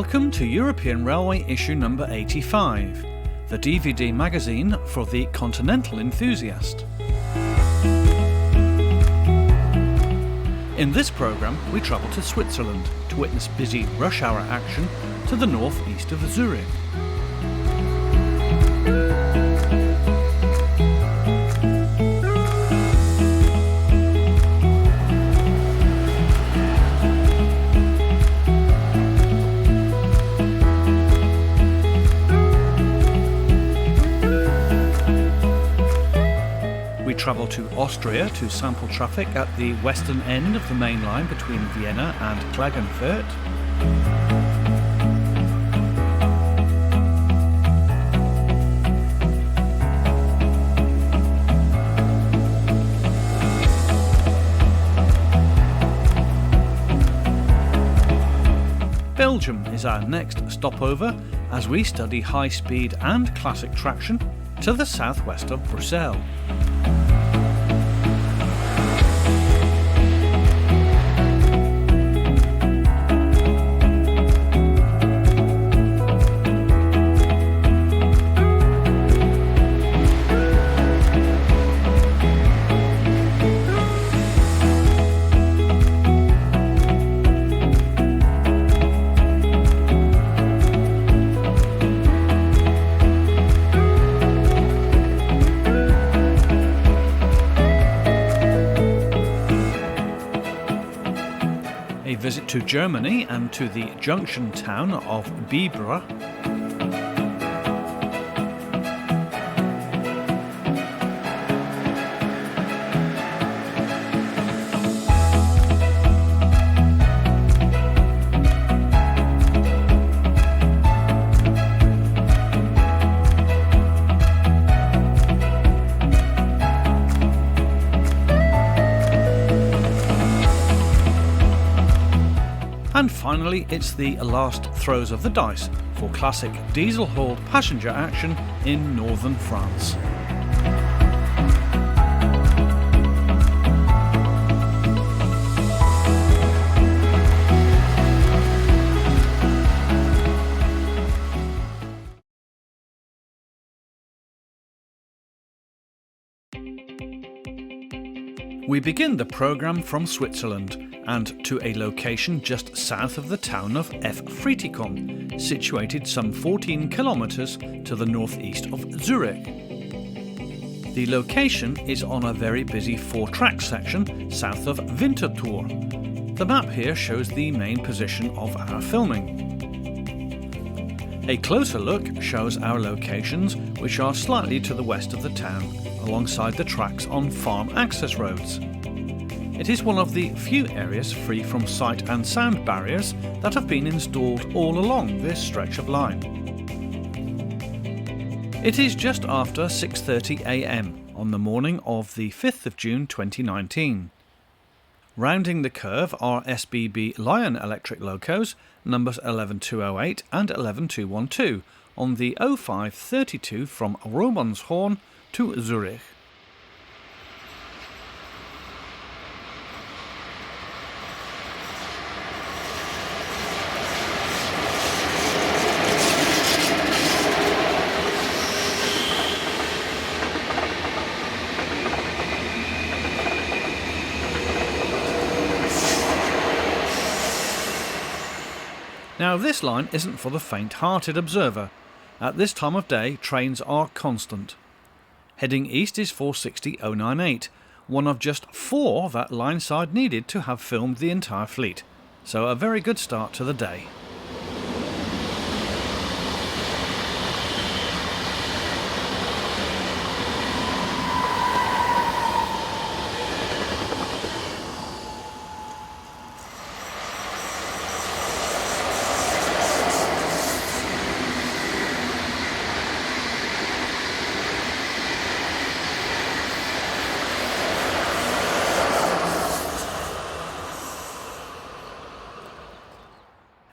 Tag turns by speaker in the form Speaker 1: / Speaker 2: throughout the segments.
Speaker 1: Welcome to European Railway issue number 85, the DVD magazine for the continental enthusiast. In this programme we travel to Switzerland to witness busy rush hour action to the north-east of Zürich. Travel to Austria to sample traffic at the western end of the main line between Vienna and Klagenfurt. Belgium is our next stopover as we study high-speed and classic traction to the southwest of Brussels. Visit to Germany and to the junction town of Bibre. And finally, it's the last throws of the dice for classic diesel-hauled passenger action in northern France. We begin the programme from Switzerland and to a location just south of the town of Effretikon, situated some 14 kilometres to the northeast of Zürich. The location is on a very busy four-track section south of Winterthur. The map here shows the main position of our filming. A closer look shows our locations, which are slightly to the west of the town, alongside the tracks on farm access roads. It is one of the few areas free from sight and sound barriers that have been installed all along this stretch of line. It is just after 6:30 a.m. on the morning of the 5th of June 2019. Rounding the curve are SBB Lion electric locos, numbers 11208 and 11212, on the 0532 from Romanshorn to Zürich. Now this line isn't for the faint-hearted observer. At this time of day, trains are constant. Heading east is 460098, one of just 4 that line side needed to have filmed the entire fleet. So a very good start to the day.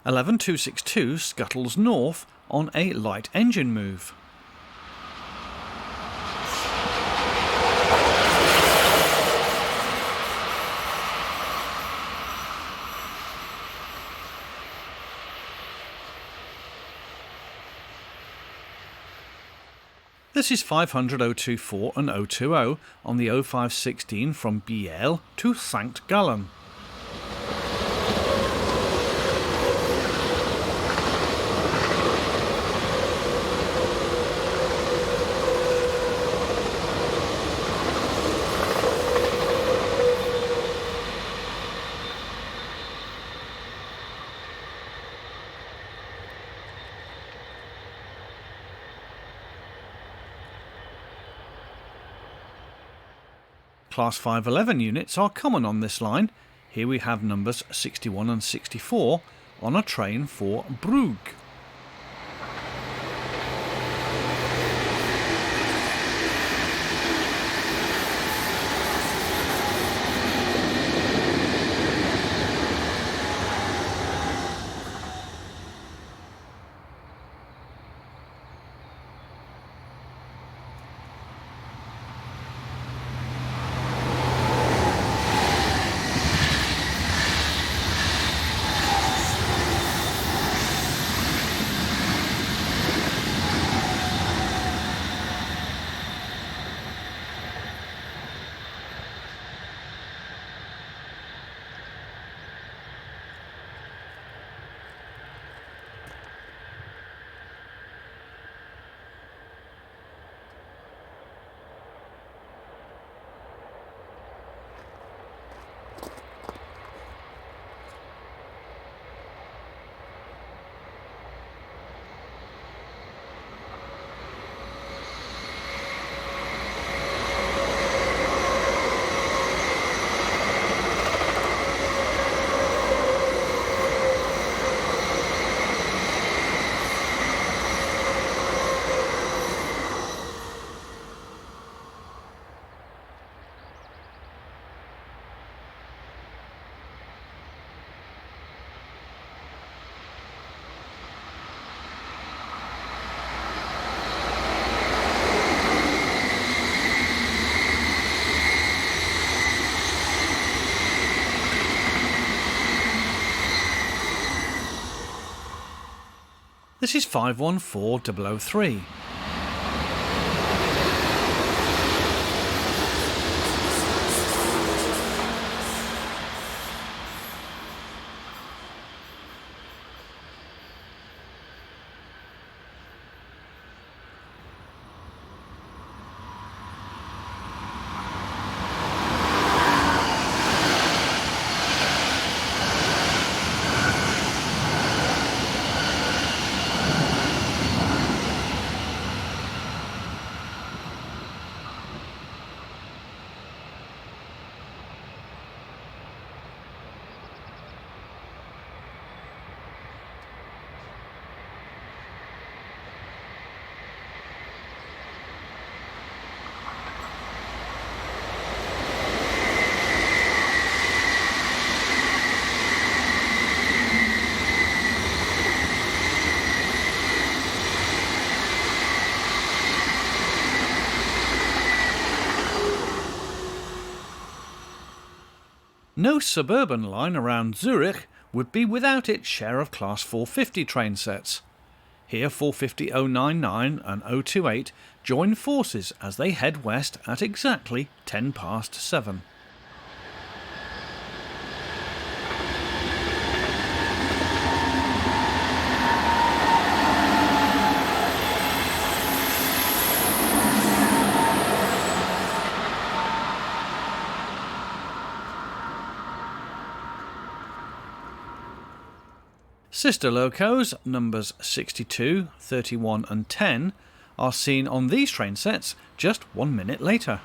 Speaker 1: (11262) scuttles north on a light engine move. This is 500 024 and 020 on the 0516 from Biel to St. Gallen. Class 511 units are common on this line. Here we have numbers 61 and 64 on a train for Brugg. This is 514003. No suburban line around Zürich would be without its share of Class 450 train sets. Here 450-099 and 028 join forces as they head west at exactly 7:10. Sister locos, numbers 62, 31 and 10, are seen on these train sets just 1 minute later.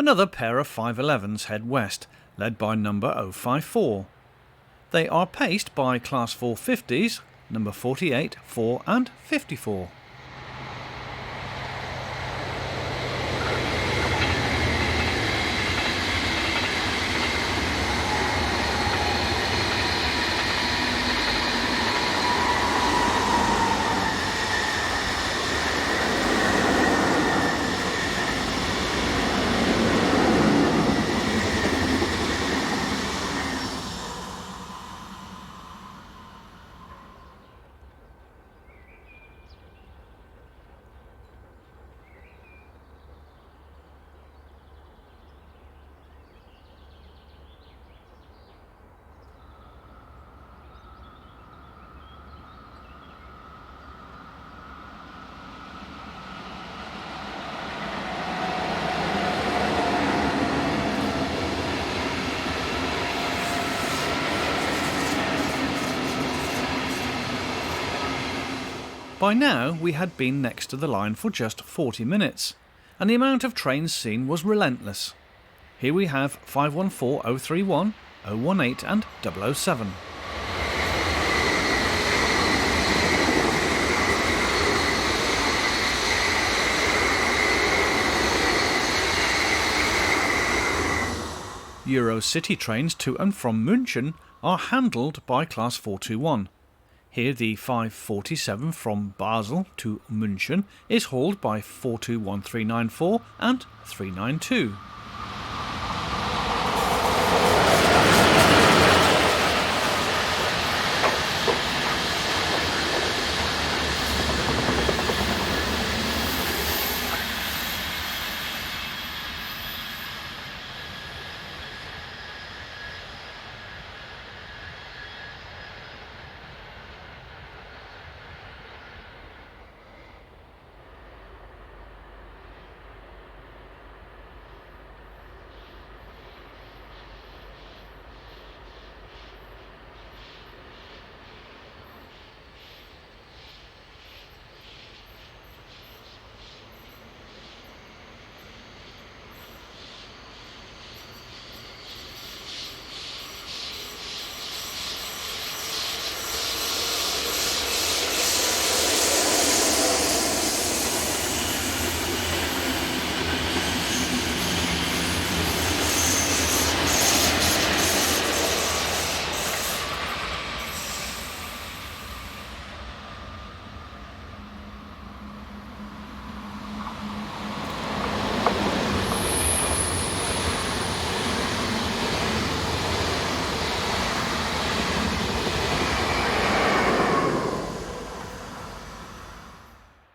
Speaker 1: Another pair of 511s head west, led by number 054. They are paced by Class 450s, number 48, 4 and 54. By now we had been next to the line for just 40 minutes, and the amount of trains seen was relentless. Here we have 514, 031, 018 and 007. Eurocity trains to and from München are handled by Class 421. Here the 547 from Basel to München is hauled by 421394 and 392.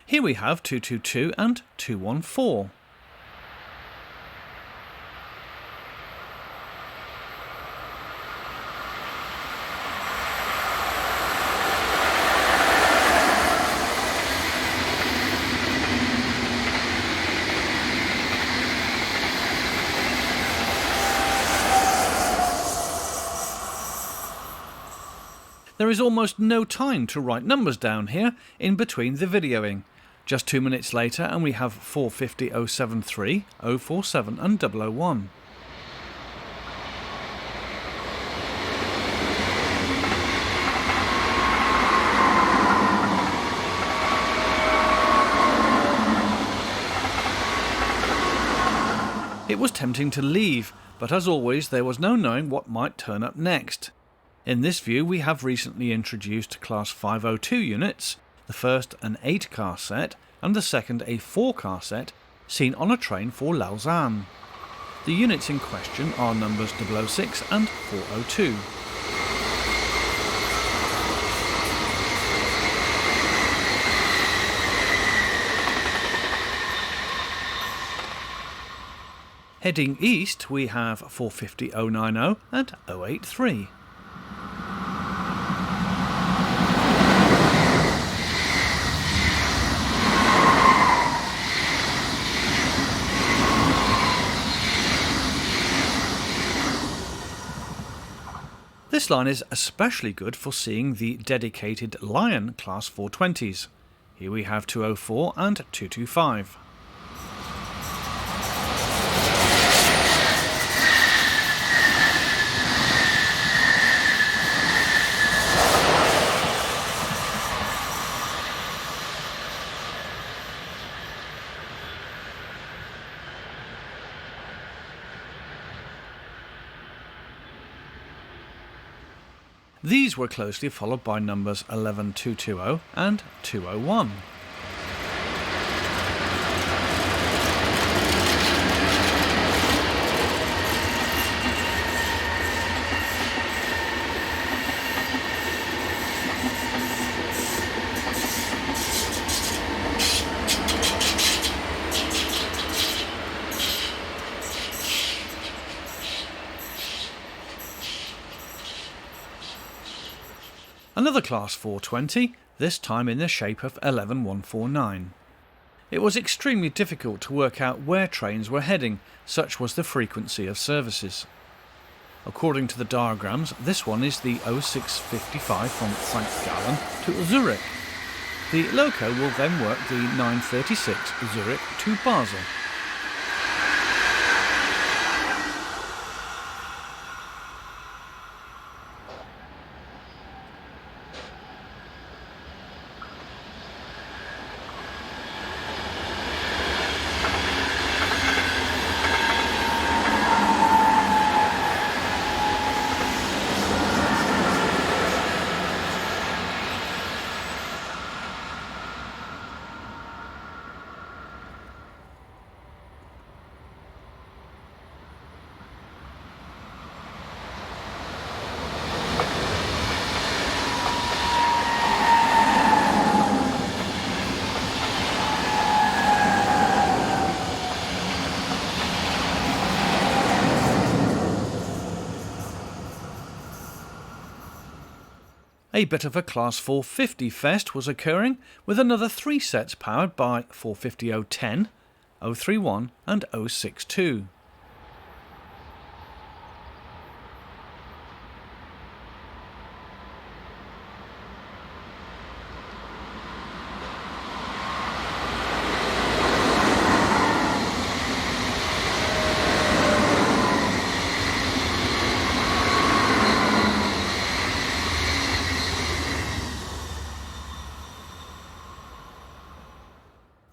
Speaker 1: Here we have 222 and 214. There is almost no time to write numbers down here in between the videoing. Just 2 minutes later and we have 450 073, 047 and 001. It was tempting to leave, but as always there was no knowing what might turn up next. In this view we have recently introduced Class 502 units, the first an 8-car set and the second a 4-car set, seen on a train for Lausanne. The units in question are numbers 006 and 402. Heading east we have 450 090 and 083. This line is especially good for seeing the dedicated Lion Class 420s. Here we have 204 and 225. These were closely followed by numbers 11220 and 201. Another Class 420, this time in the shape of 11149. It was extremely difficult to work out where trains were heading, such was the frequency of services. According to the diagrams, this one is the 0655 from St. Gallen to Zurich. The loco will then work the 936 Zurich to Basel. A bit of a Class 450 fest was occurring, with another 3 sets powered by 450-010, 031 and 062.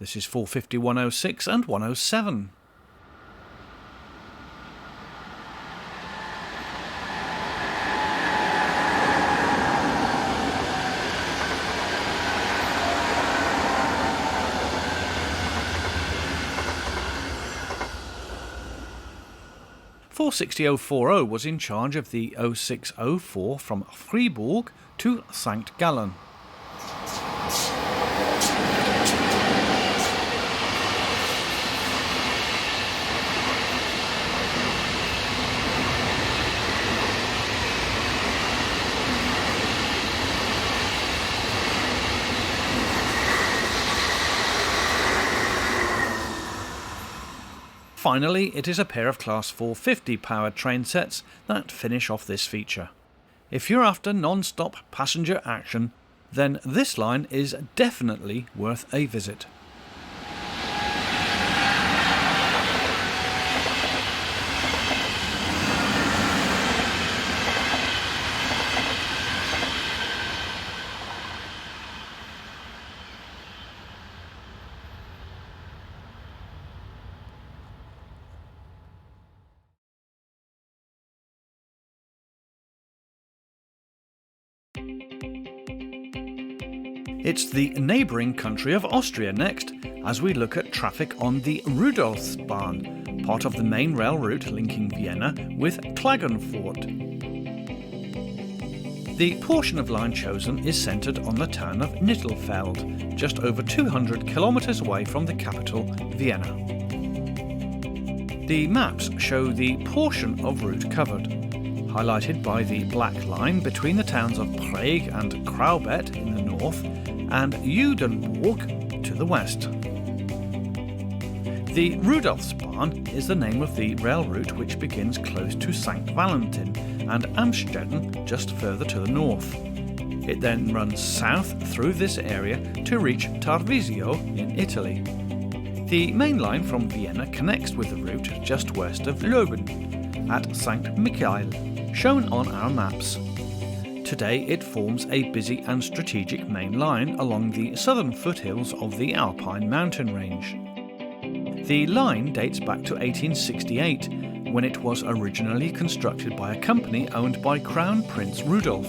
Speaker 1: This is 450-106 and 107. Four 46040 was in charge of the 0604 from Fribourg to St. Gallen. Finally, it is a pair of Class 450 powered train sets that finish off this feature. If you're after non-stop passenger action, then this line is definitely worth a visit. It's the neighbouring country of Austria next, as we look at traffic on the Rudolfsbahn, part of the main rail route linking Vienna with Klagenfurt. The portion of line chosen is centred on the town of Nittelfeld, just over 200 kilometres away from the capital, Vienna. The maps show the portion of route covered, highlighted by the black line between the towns of Prague and Kraubet in the north and Judenburg to the west. The Rudolfsbahn is the name of the rail route which begins close to St. Valentin and Amstetten just further to the north. It then runs south through this area to reach Tarvisio in Italy. The main line from Vienna connects with the route just west of Leoben at St. Michael, shown on our maps. Today it forms a busy and strategic main line along the southern foothills of the Alpine mountain range. The line dates back to 1868, when it was originally constructed by a company owned by Crown Prince Rudolf.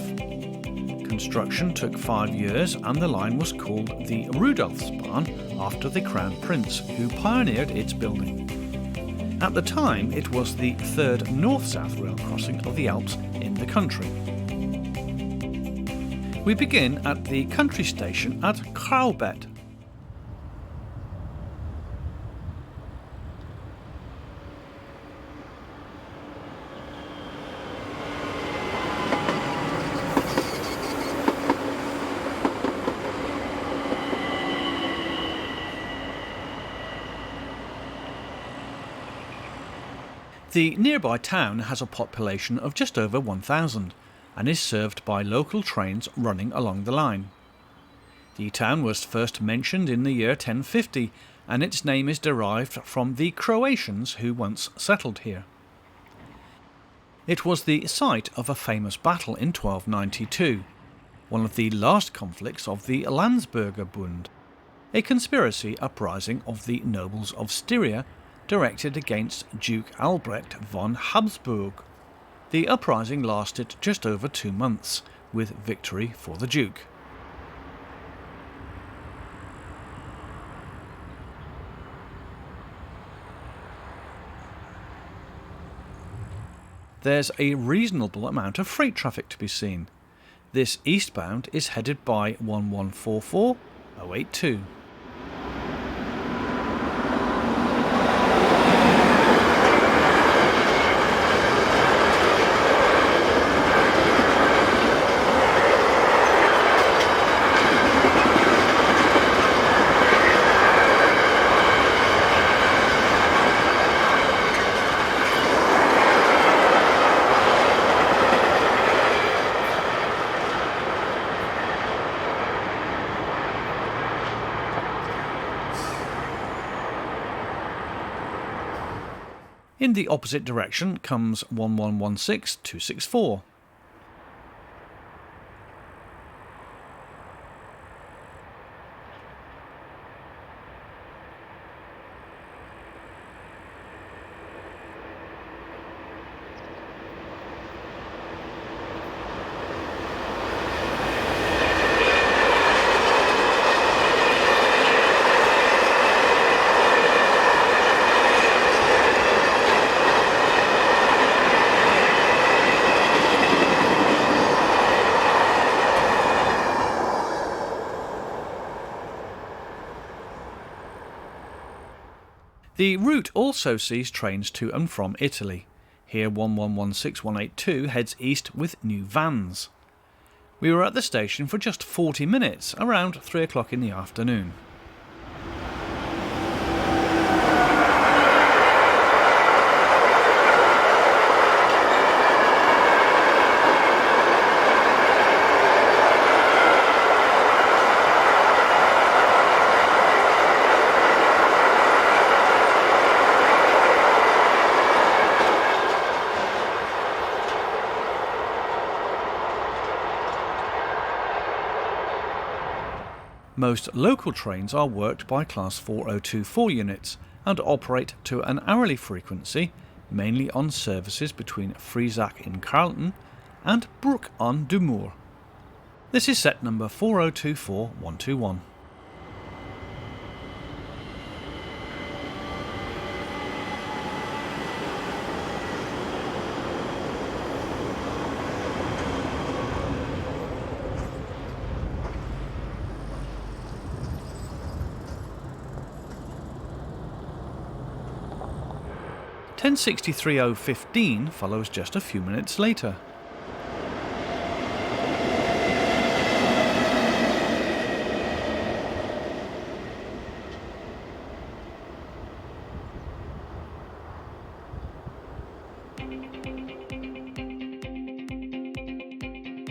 Speaker 1: construction took 5 years and the line was called the Rudolfsbahn after the Crown Prince, who pioneered its building. At the time, it was the third north-south rail crossing of the Alps in the country. We begin at the country station at Crammed. The nearby town has a population of just over 1,000 and is served by local trains running along the line. The town was first mentioned in the year 1050 and its name is derived from the Croatians who once settled here. It was the site of a famous battle in 1292, one of the last conflicts of the Landsburgerbund, a conspiracy uprising of the nobles of Styria directed against Duke Albrecht von Habsburg. The uprising lasted just over 2 months, with victory for the Duke. There's a reasonable amount of freight traffic to be seen. This eastbound is headed by 1144082. In the opposite direction comes 1116264. The route also sees trains to and from Italy. Here 1116182 heads east with new vans. We were at the station for just 40 minutes, around 3 o'clock in the afternoon. Most local trains are worked by Class 4024 units and operate to an hourly frequency, mainly on services between Friesack in Carlton and Broek on Dumoor. This is set number 4024121. Ten 63.015 follows just a few minutes later.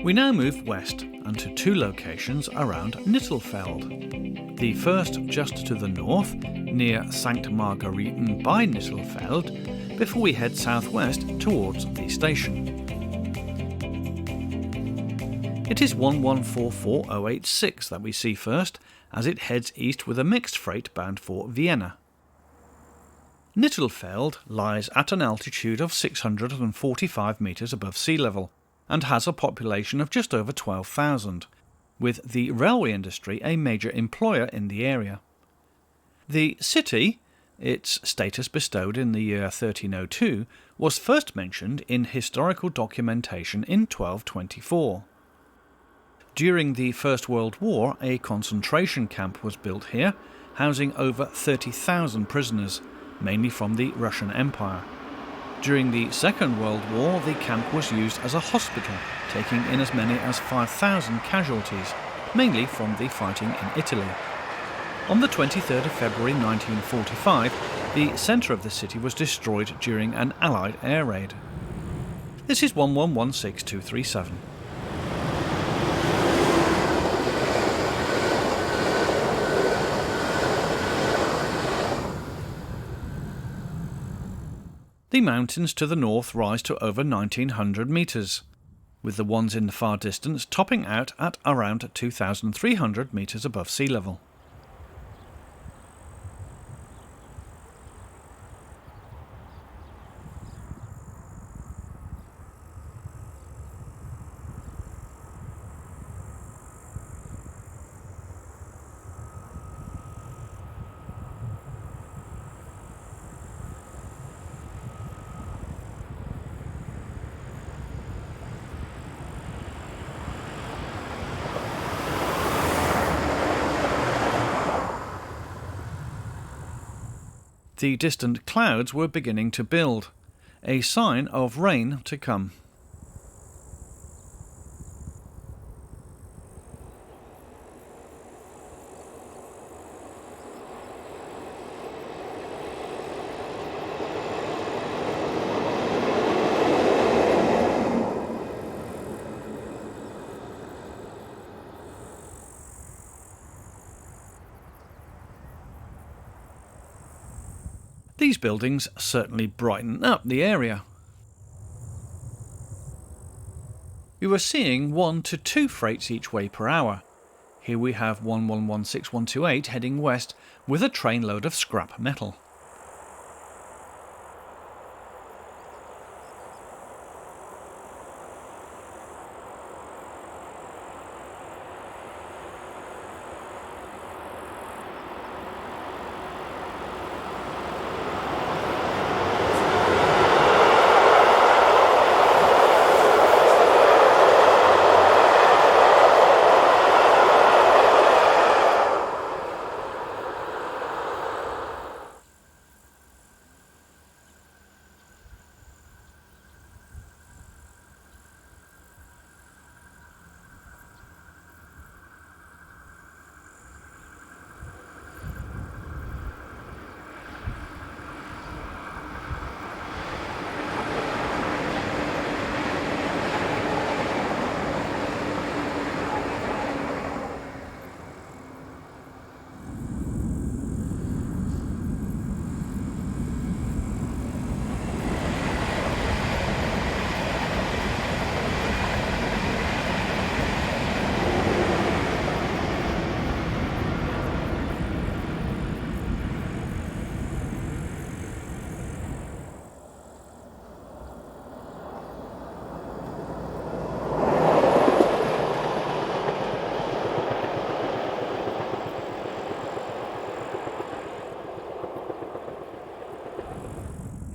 Speaker 1: We now move west and to 2 locations around Nittelfeld. The first just to the north, near St. Margareten by Nittelfeld, before we head southwest towards the station. It is 1144086 that we see first, as it heads east with a mixed freight bound for Vienna. Nittelfeld lies at an altitude of 645 metres above sea level, and has a population of just over 12,000, with the railway industry a major employer in the area. The city, its status bestowed in the year 1302, was first mentioned in historical documentation in 1224. During the First World War, a concentration camp was built here, housing over 30,000 prisoners, mainly from the Russian Empire. During the Second World War, the camp was used as a hospital, taking in as many as 5,000 casualties, mainly from the fighting in Italy. On the 23rd of February 1945, the centre of the city was destroyed during an Allied air raid. This is 1116237. The mountains to the north rise to over 1,900 metres, with the ones in the far distance topping out at around 2,300 metres above sea level. The distant clouds were beginning to build, a sign of rain to come. These buildings certainly brighten up the area. We were seeing 1 to 2 freights each way per hour. Here we have 1116128 heading west with a trainload of scrap metal.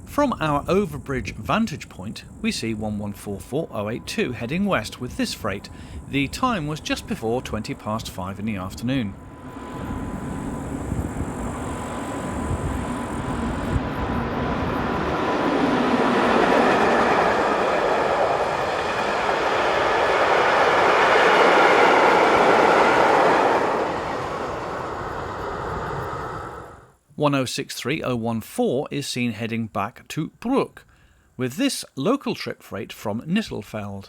Speaker 1: From our overbridge vantage point, we see 1144082 heading west with this freight. The time was just before 20 past 5 in the afternoon. (1063.014) is seen heading back to Bruck, with this local trip freight from Nittelfeld.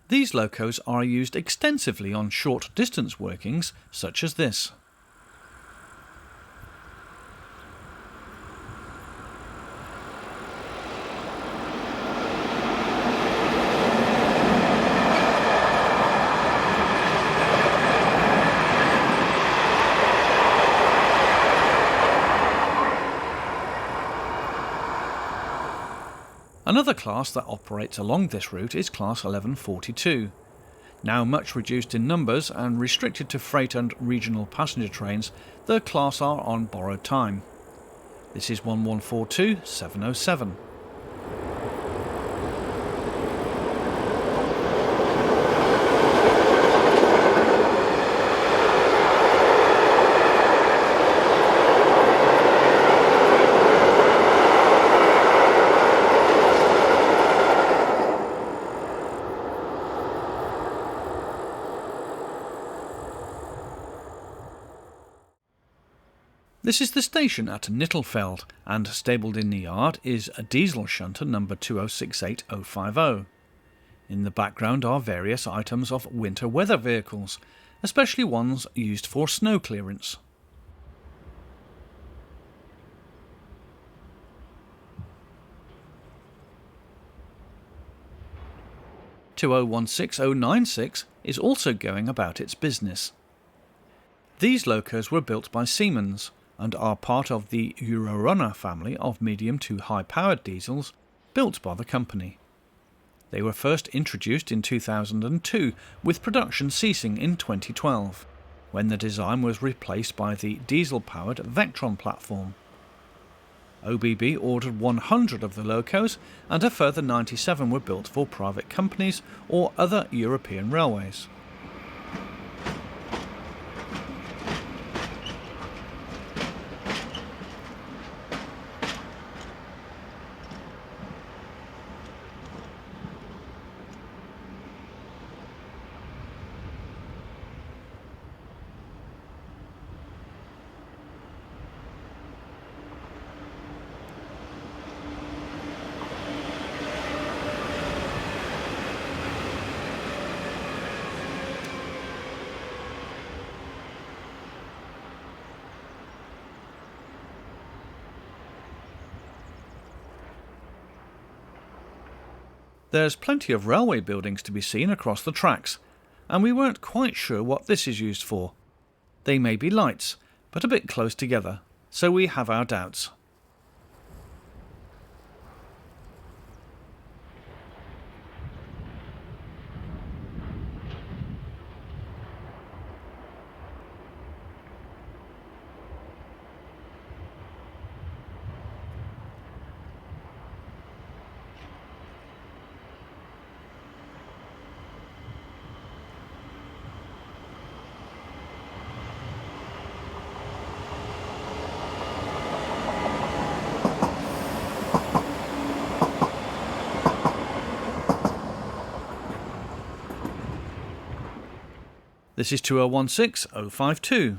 Speaker 1: These locos are used extensively on short distance workings such as this. Another class that operates along this route is Class 1142. Now much reduced in numbers and restricted to freight and regional passenger trains, the class are on borrowed time. This is 1142-707. This is the station at Nittelfeld, and stabled in the yard is a diesel shunter number 2068050. In the background are various items of winter weather vehicles, especially ones used for snow clearance. (2016-096) is also going about its business. These locos were built by Siemens and are part of the Eurorunner family of medium to high-powered diesels built by the company. They were first introduced in 2002, with production ceasing in 2012, when the design was replaced by the diesel-powered Vectron platform. OBB ordered 100 of the locos, and a further 97 were built for private companies or other European railways. There's plenty of railway buildings to be seen across the tracks, and we weren't quite sure what this is used for. They may be lights, but a bit close together, so we have our doubts. This is 2016-052.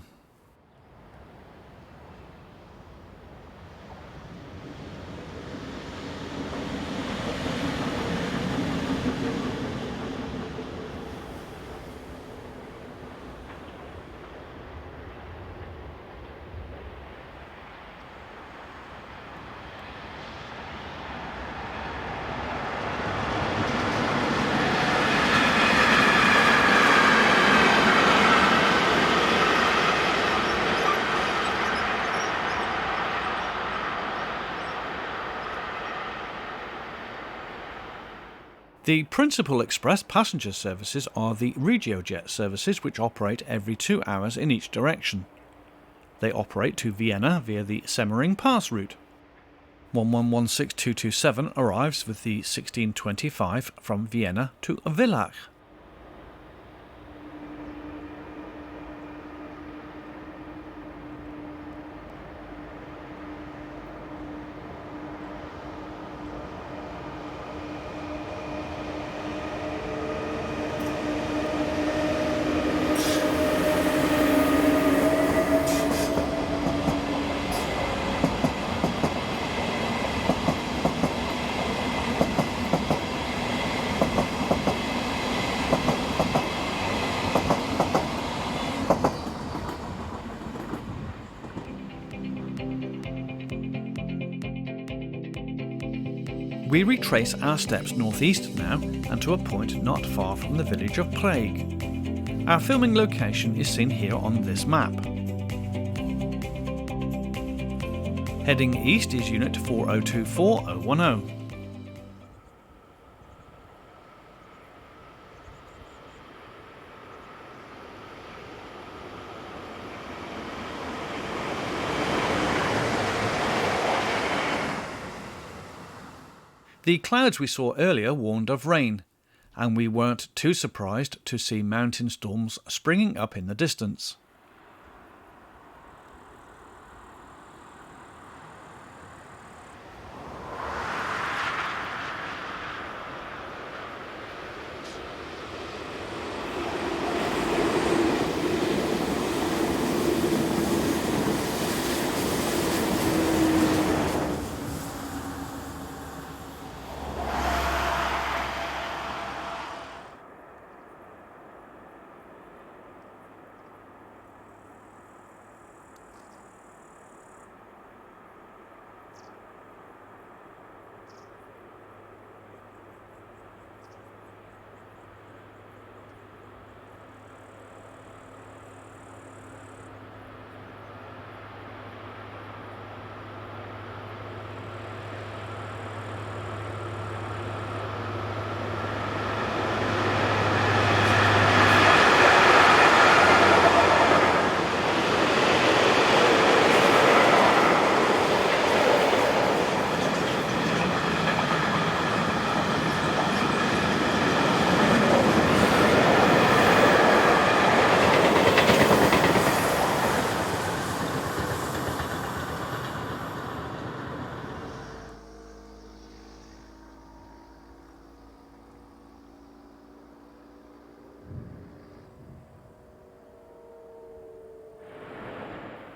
Speaker 1: The principal express passenger services are the RegioJet services, which operate every 2 hours in each direction. They operate to Vienna via the Semmering Pass route. 1116227 arrives with the 1625 from Vienna to Villach. We retrace our steps northeast now and to a point not far from the village of Prague. Our filming location is seen here on this map. Heading east is Unit 4024010. The clouds we saw earlier warned of rain, and we weren't too surprised to see mountain storms springing up in the distance.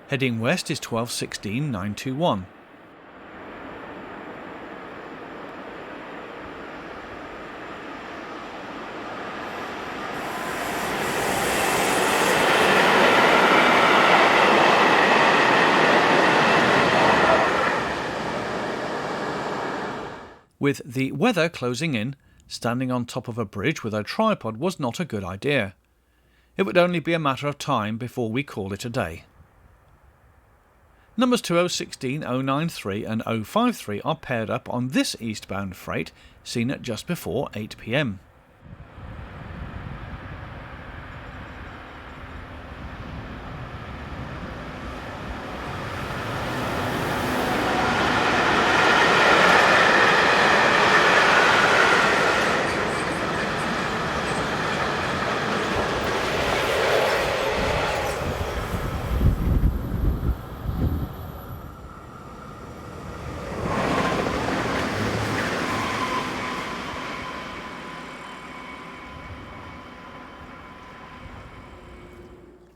Speaker 1: Heading west is 1216-921. With the weather closing in, standing on top of a bridge with a tripod was not a good idea. It would only be a matter of time before we called it a day. Numbers 2016, 093 and 053 are paired up on this eastbound freight, seen at just before 8 p.m.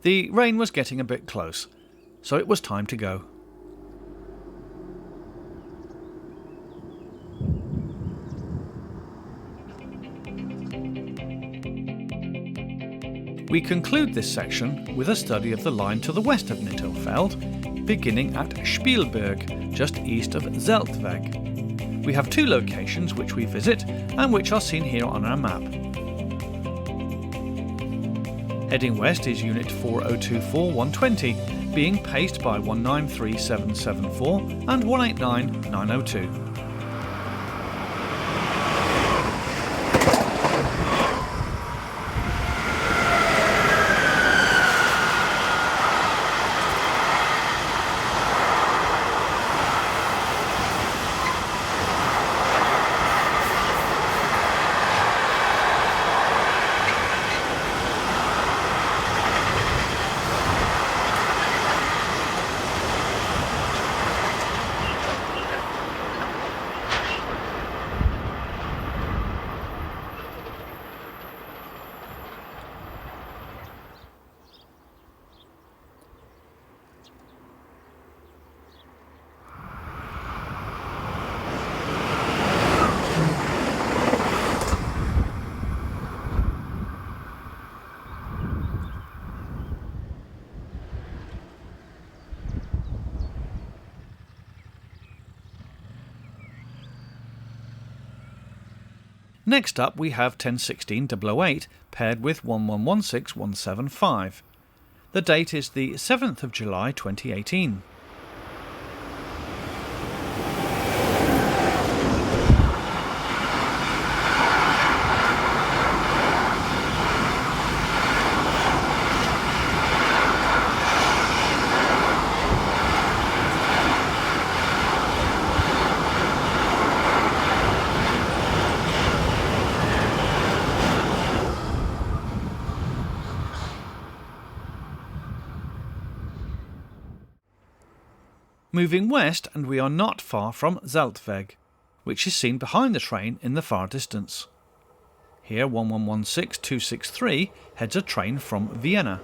Speaker 1: The rain was getting a bit close, so it was time to go. We conclude this section with a study of the line to the west of Nittelfeld, beginning at Spielberg, just east of Zeltweg. We have two locations which we visit and which are seen here on our map. Heading west is Unit 4024-120, being paced by 193774 and 189902. Next up we have 1016-008 paired with 1116-175. The date is the 7th of July 2018. moving west, and we are not far from Zeltweg, which is seen behind the train in the far distance. Here 1116263 heads a train from Vienna.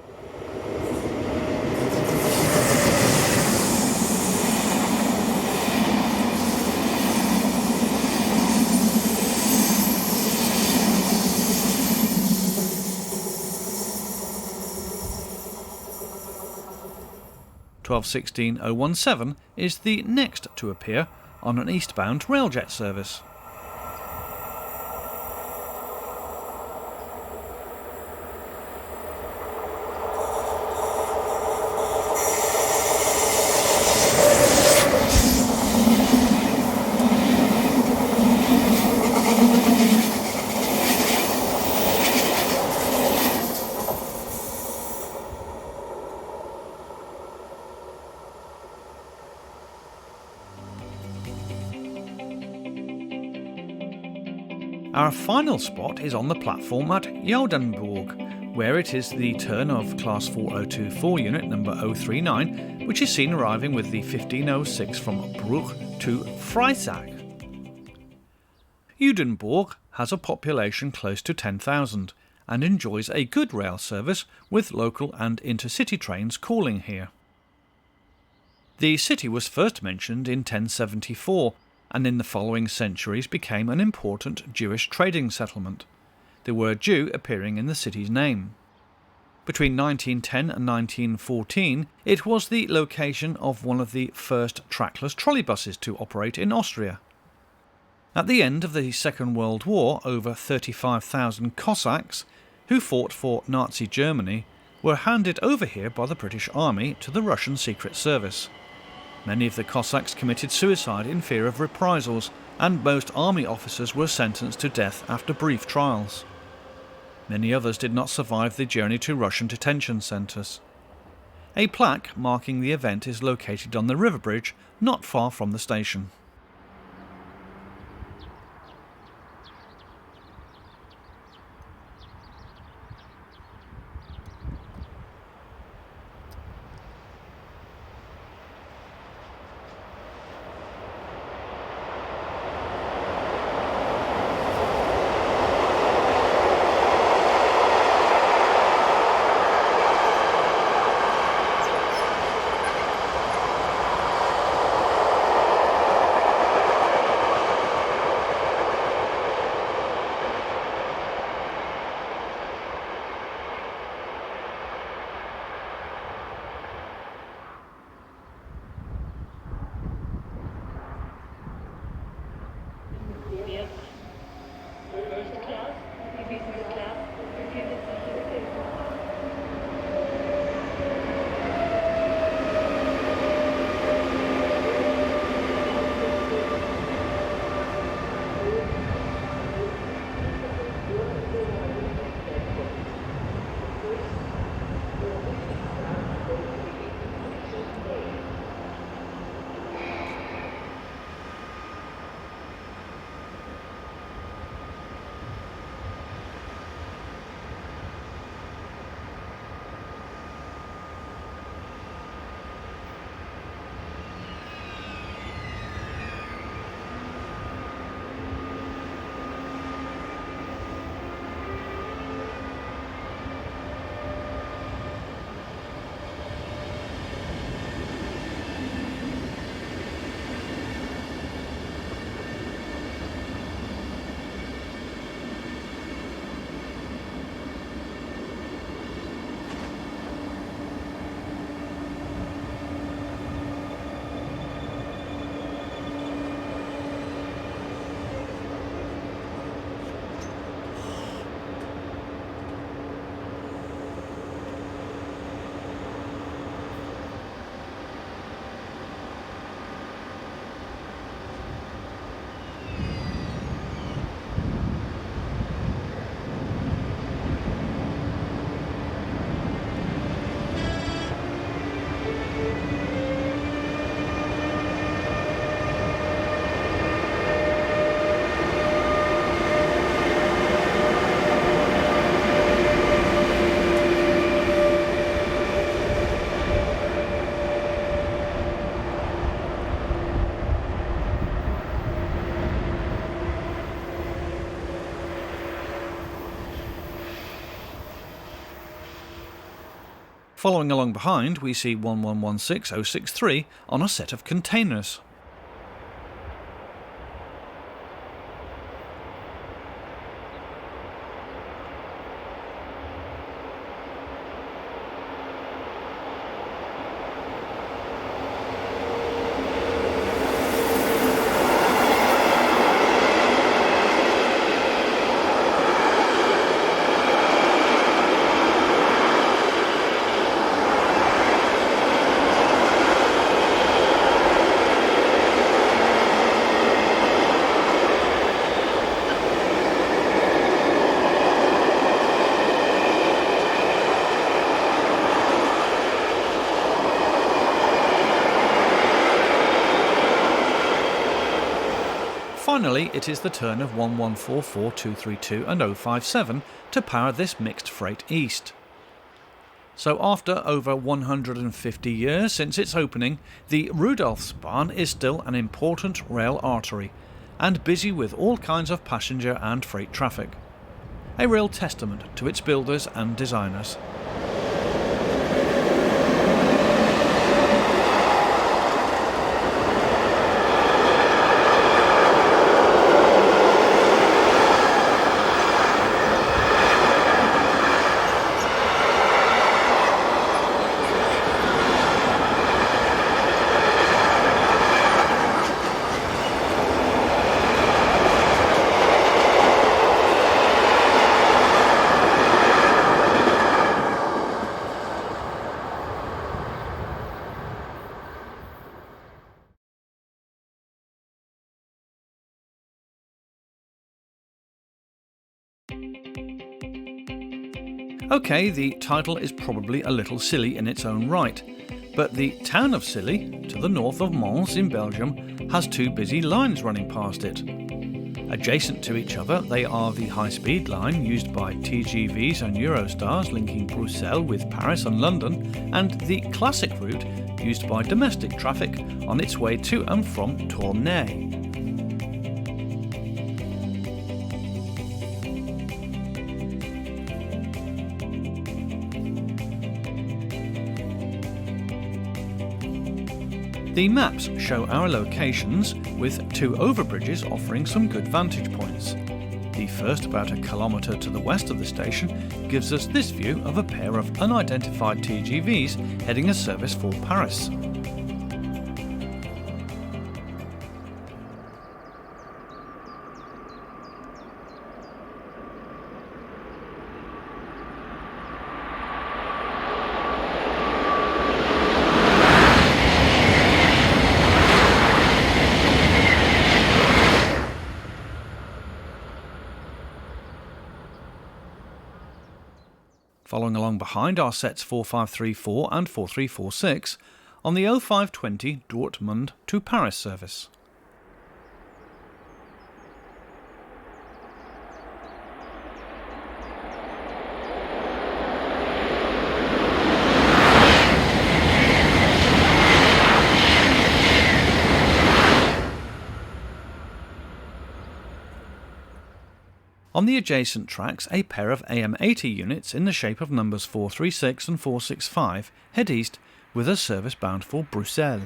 Speaker 1: (1216.017) is the next to appear on an eastbound railjet service. Our final spot is on the platform at Joudenburg, where it is the turn of Class 4024 unit number 039, which is seen arriving with the 1506 from Bruch to Freisach. Joudenburg has a population close to 10,000 and enjoys a good rail service with local and intercity trains calling here. The city was first mentioned in 1074 and in the following centuries became an important Jewish trading settlement, the word Jew appearing in the city's name. Between 1910 and 1914, it was the location of one of the first trackless trolleybuses to operate in Austria. At the end of the Second World War, over 35,000 Cossacks, who fought for Nazi Germany, were handed over here by the British Army to the Russian Secret Service. Many of the Cossacks committed suicide in fear of reprisals, and most army officers were sentenced to death after brief trials. Many others did not survive the journey to Russian detention centres. A plaque marking the event is located on the river bridge not far from the station. Following along behind, we see 1116063 on a set of containers. Finally, it is the turn of 1144232 and 057 to power this mixed freight east. So after over 150 years since its opening, the Rudolfsbahn is still an important rail artery and busy with all kinds of passenger and freight traffic. A real testament to its builders and designers. Okay, the title is probably a little silly in its own right, but the town of Silly, to the north of Mons in Belgium, has two busy lines running past it. Adjacent to each other, they are the high-speed line used by TGVs and Eurostars linking Brussels with Paris and London, and the classic route used by domestic traffic on its way to and from Tournai. The maps show our locations, with two overbridges offering some good vantage points. The first, about a kilometre to the west of the station, gives us this view of a pair of unidentified TGVs heading a service for Paris. Following along behind are sets 4534 and 4346 on the 0520 Dortmund to Paris service. On the adjacent tracks, a pair of AM80 units in the shape of numbers 436 and 465 head east with a service bound for Brussels.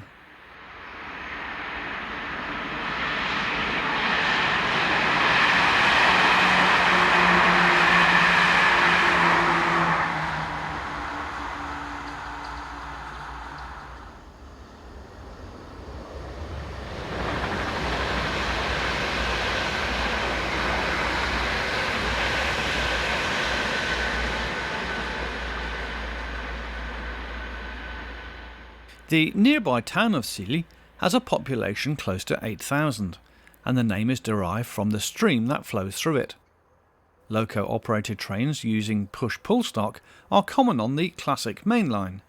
Speaker 1: The nearby town of Silly has a population close to 8,000, and the name is derived from the stream that flows through it. Loco-operated trains using push-pull stock are common on the classic mainline.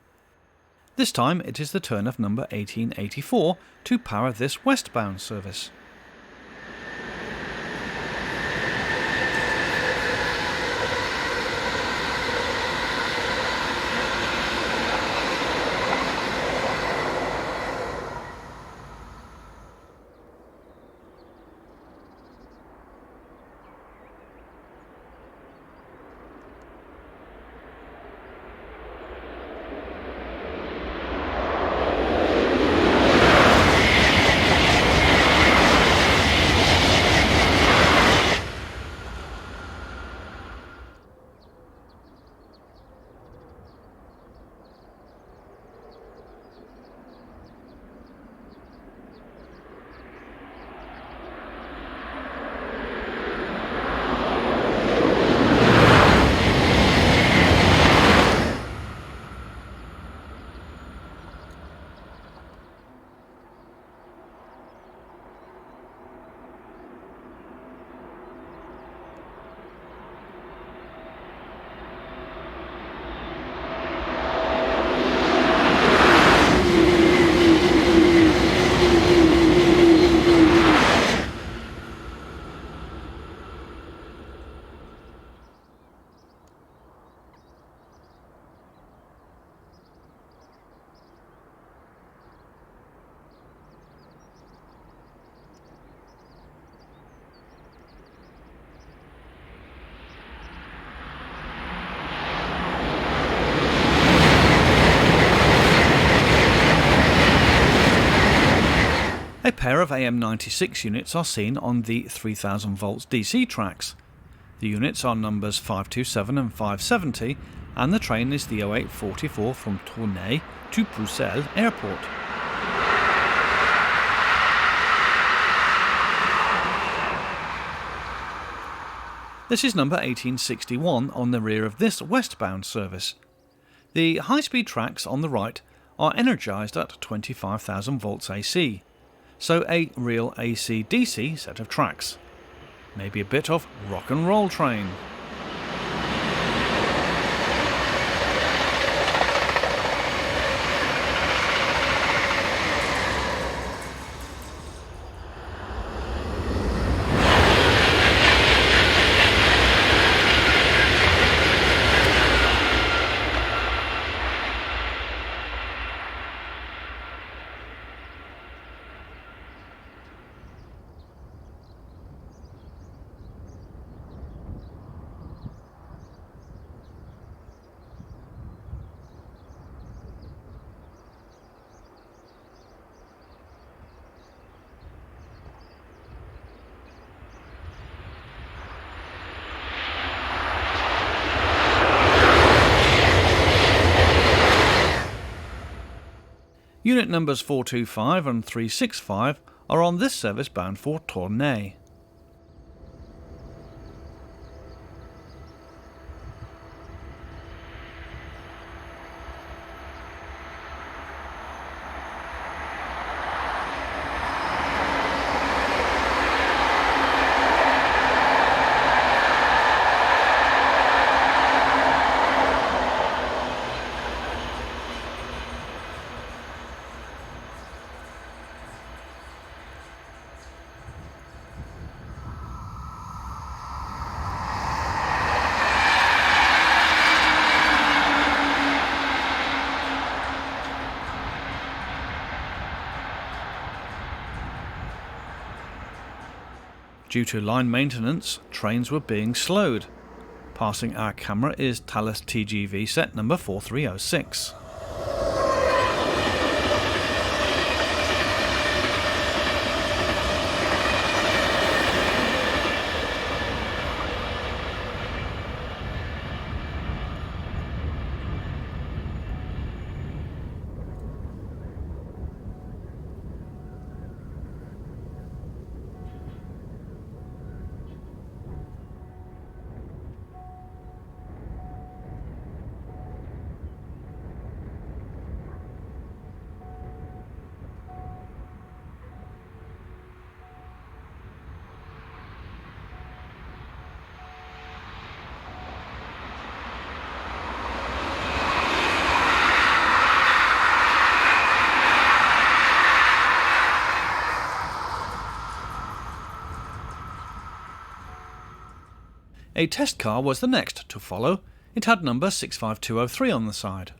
Speaker 1: This time it is the turn of number 1884 to power this westbound service. pair of AM96 units are seen on the 3000 volts DC tracks. The units are numbers 527 and 570, and the train is the 0844 from Tournai to Bruxelles Airport. This is number 1861 on the rear of this westbound service. The high-speed tracks on the right are energised at 25,000 volts AC, so a real AC-DC set of tracks. Maybe a bit of rock and roll train. Unit numbers 425 and 365 are on this service bound for Tournai. Due to line maintenance, trains were being slowed. Passing our camera is Thales TGV set number 4306. A test car was the next to follow. It had number 65203 on the side.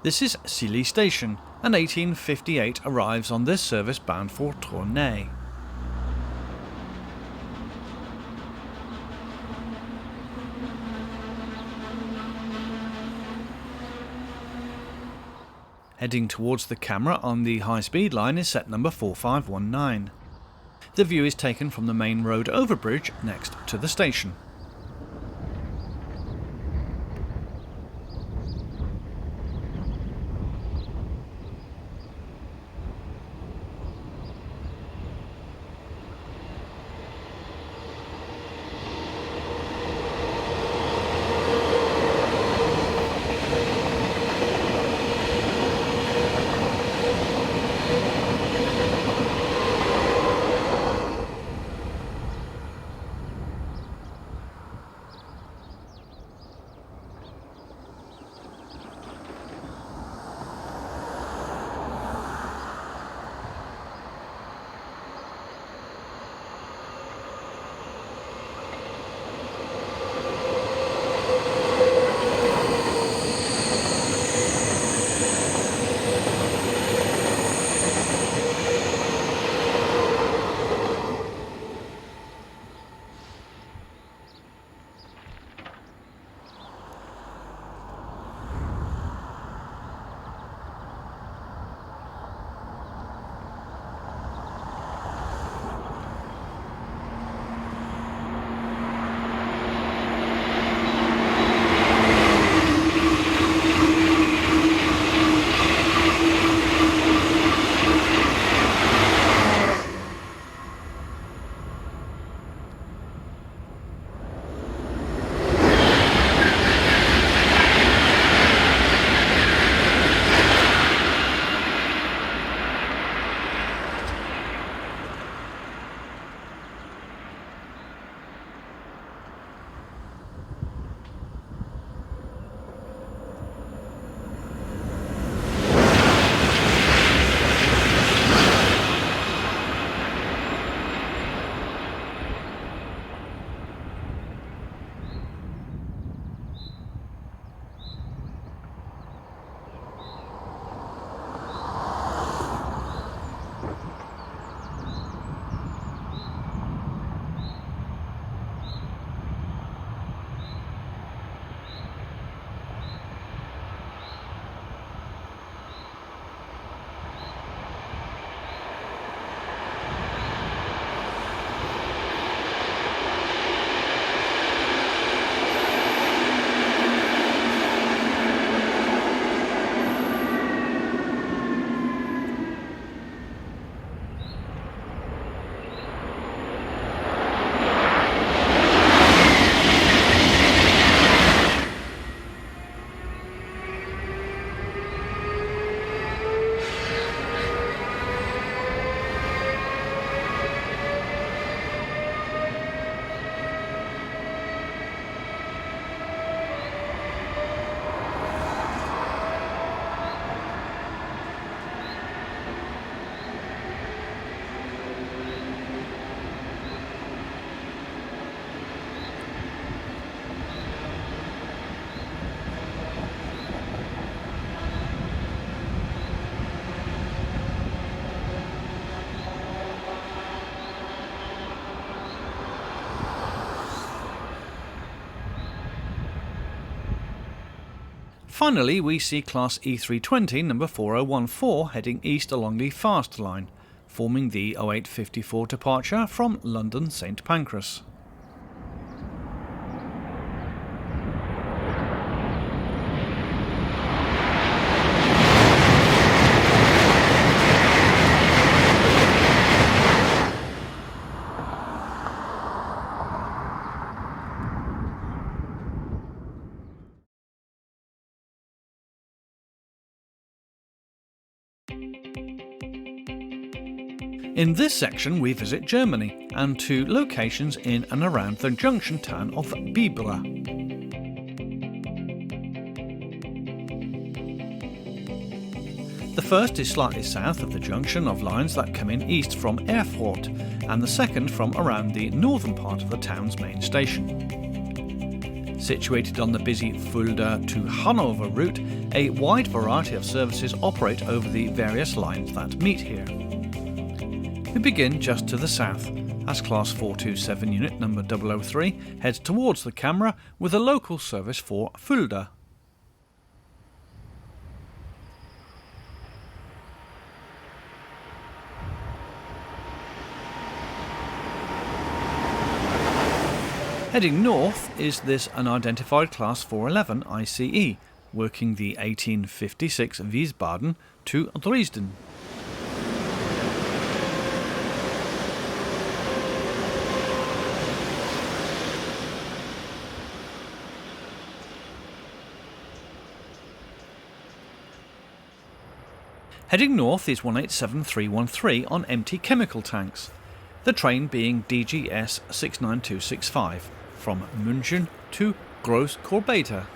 Speaker 1: This is Silly Station, and 1858 arrives on this service bound for Tournai. Heading towards the camera on the high-speed line is set number 4519. The view is taken from the main road overbridge next to the station. Finally, we see Class E320 number 4014 heading east along the fast line, forming the 0854 departure from London St Pancras. In this section we visit Germany and to locations in and around the junction town of Bibre. The first is slightly south of the junction of lines that come in east from Erfurt, and the second from around the northern part of the town's main station. Situated on the busy Fulda to Hanover route, a wide variety of services operate over the various lines that meet here. We begin just to the south, as Class 427 unit number 003 heads towards the camera with a local service for Fulda. Heading north is this unidentified Class 411 ICE, working the 1856 Wiesbaden to Dresden. Heading north is 187313 on empty chemical tanks, the train being DGS 69265 from München to Großkorbeta.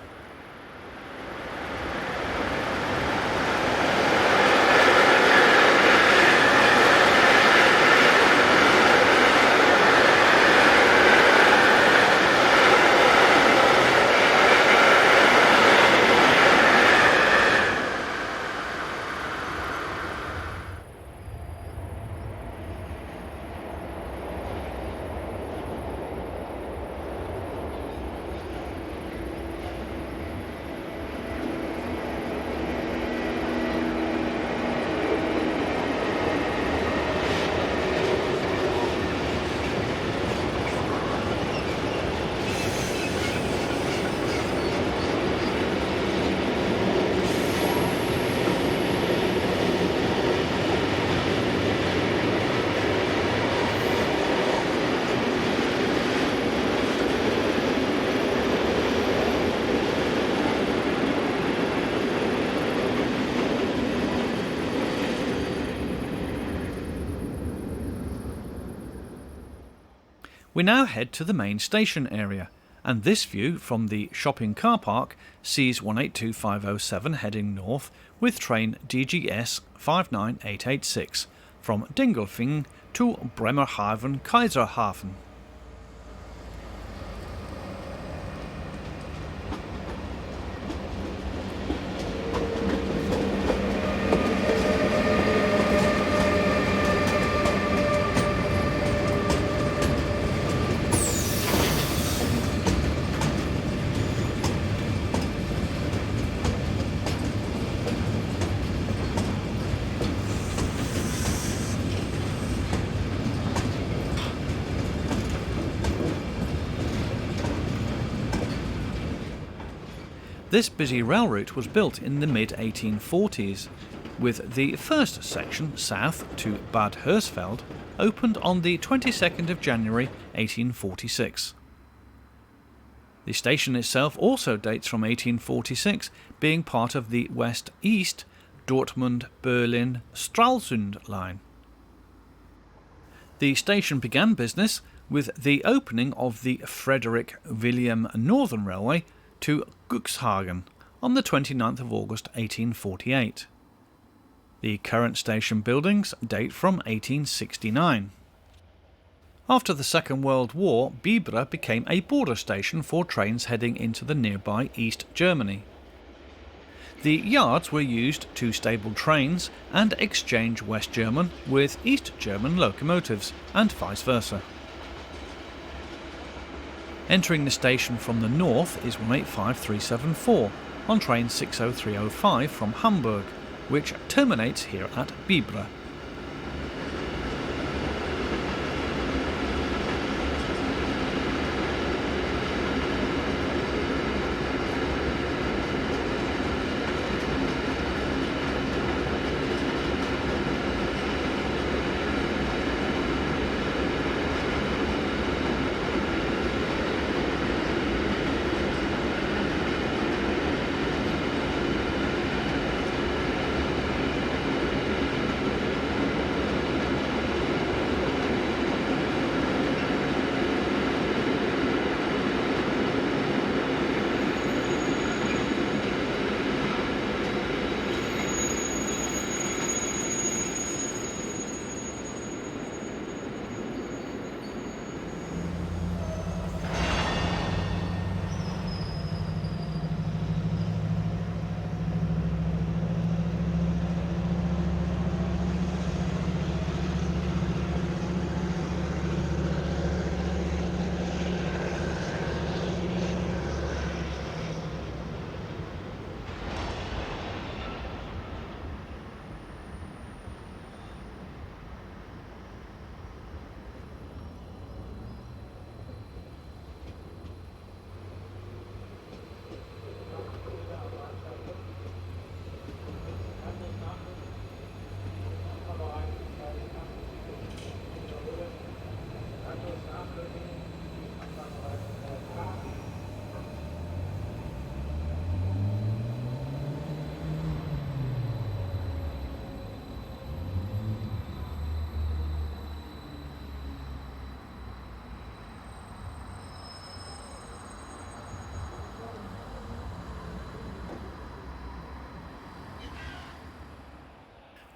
Speaker 1: We now head to the main station area, and this view from the shopping car park sees 182507 heading north with train DGS 59886 from Dingolfing to Bremerhaven Kaiserhafen. This busy rail route was built in the mid-1840s, with the first section south to Bad Hersfeld opened on the 22nd of January 1846. The station itself also dates from 1846, being part of the west-east Dortmund-Berlin-Stralsund line. The station began business with the opening of the Frederick William Northern Railway to Cuxhaven on the 29th of August 1848. The current station buildings date from 1869. After the Second World War, Bibre became a border station for trains heading into the nearby East Germany. The yards were used to stable trains and exchange West German with East German locomotives, and vice versa. Entering the station from the north is 185374, on train 60305 from Hamburg, which terminates here at Bibre.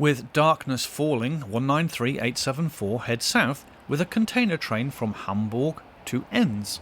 Speaker 1: With darkness falling, 193874 heads south with a container train from Hamburg to Enns.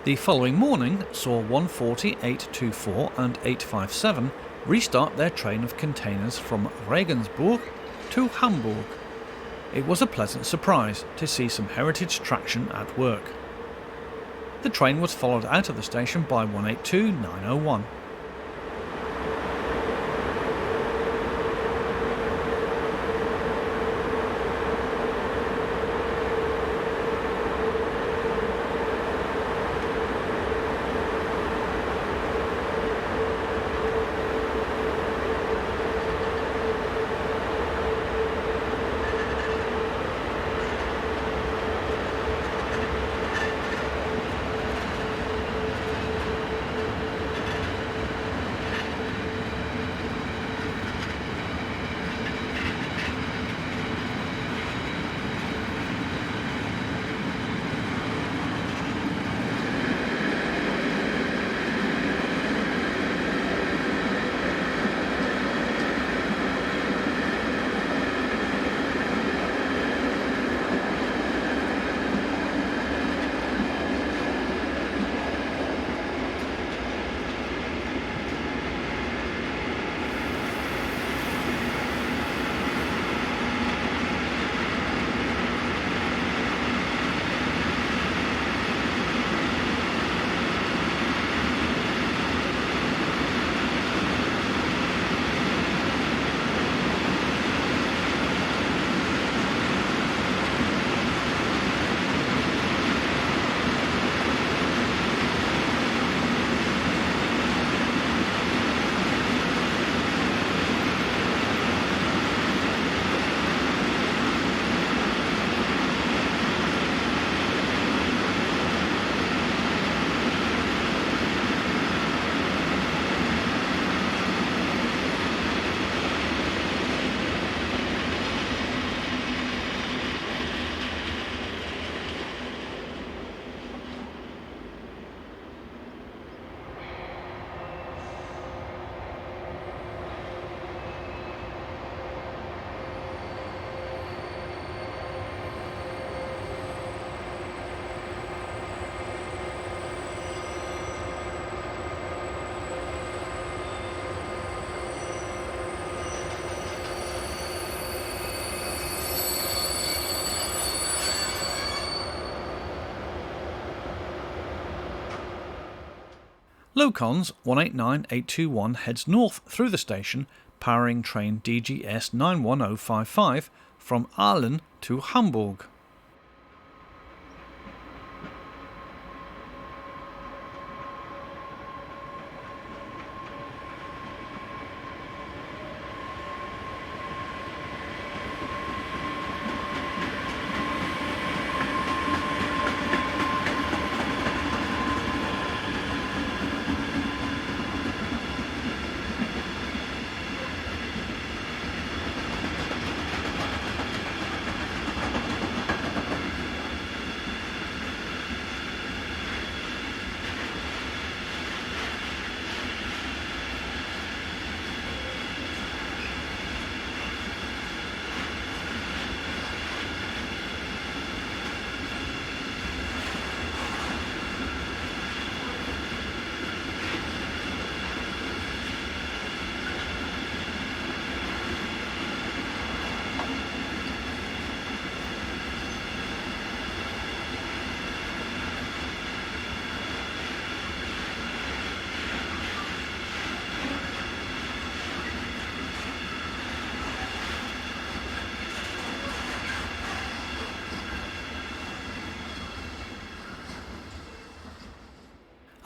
Speaker 1: The following morning saw 140, 824 and 857 restart their train of containers from Regensburg to Hamburg. It was a pleasant surprise to see some heritage traction at work. The train was followed out of the station by 182 901. Locons 189821 heads north through the station, powering train DGS 91055 from Aalen to Hamburg.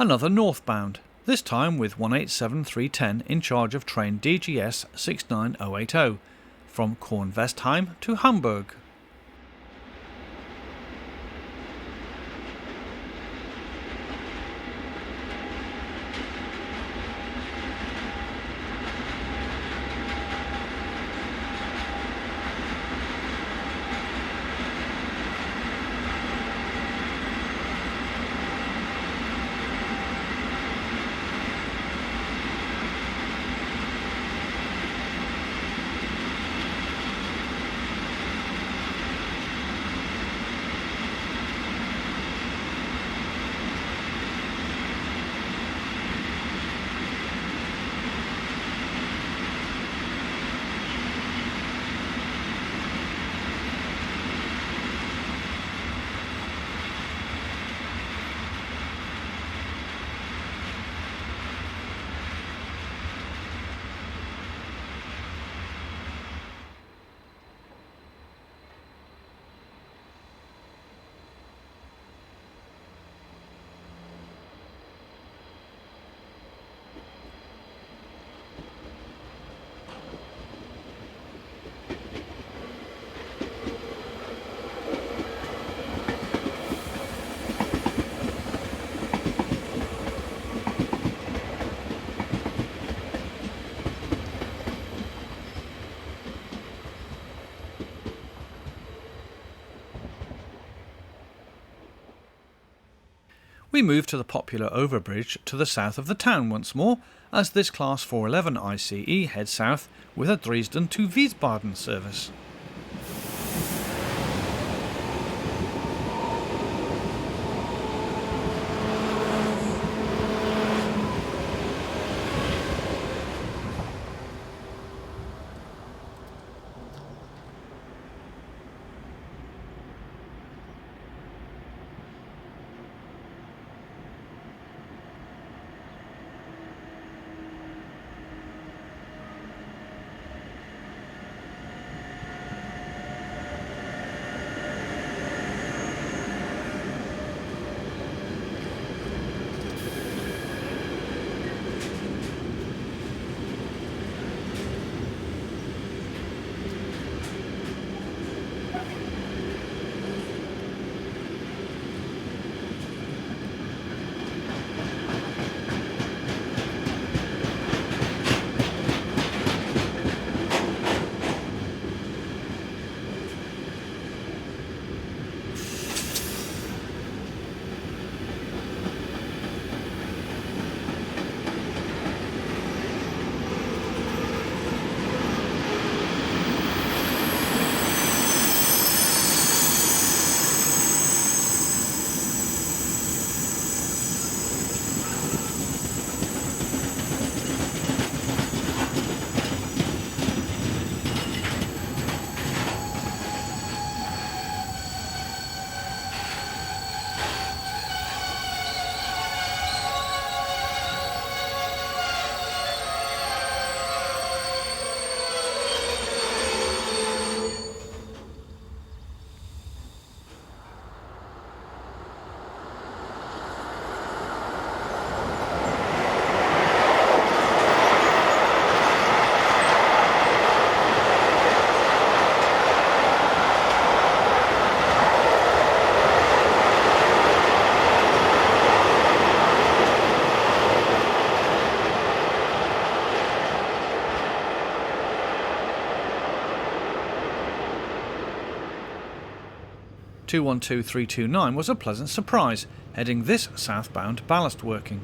Speaker 1: Another northbound, this time with 187310 in charge of train DGS 69080, from Kornwestheim to Hamburg. We move to the popular overbridge to the south of the town once more, as this Class 411 ICE heads south with a Dresden to Wiesbaden service. 212329 was a pleasant surprise, heading this southbound ballast working.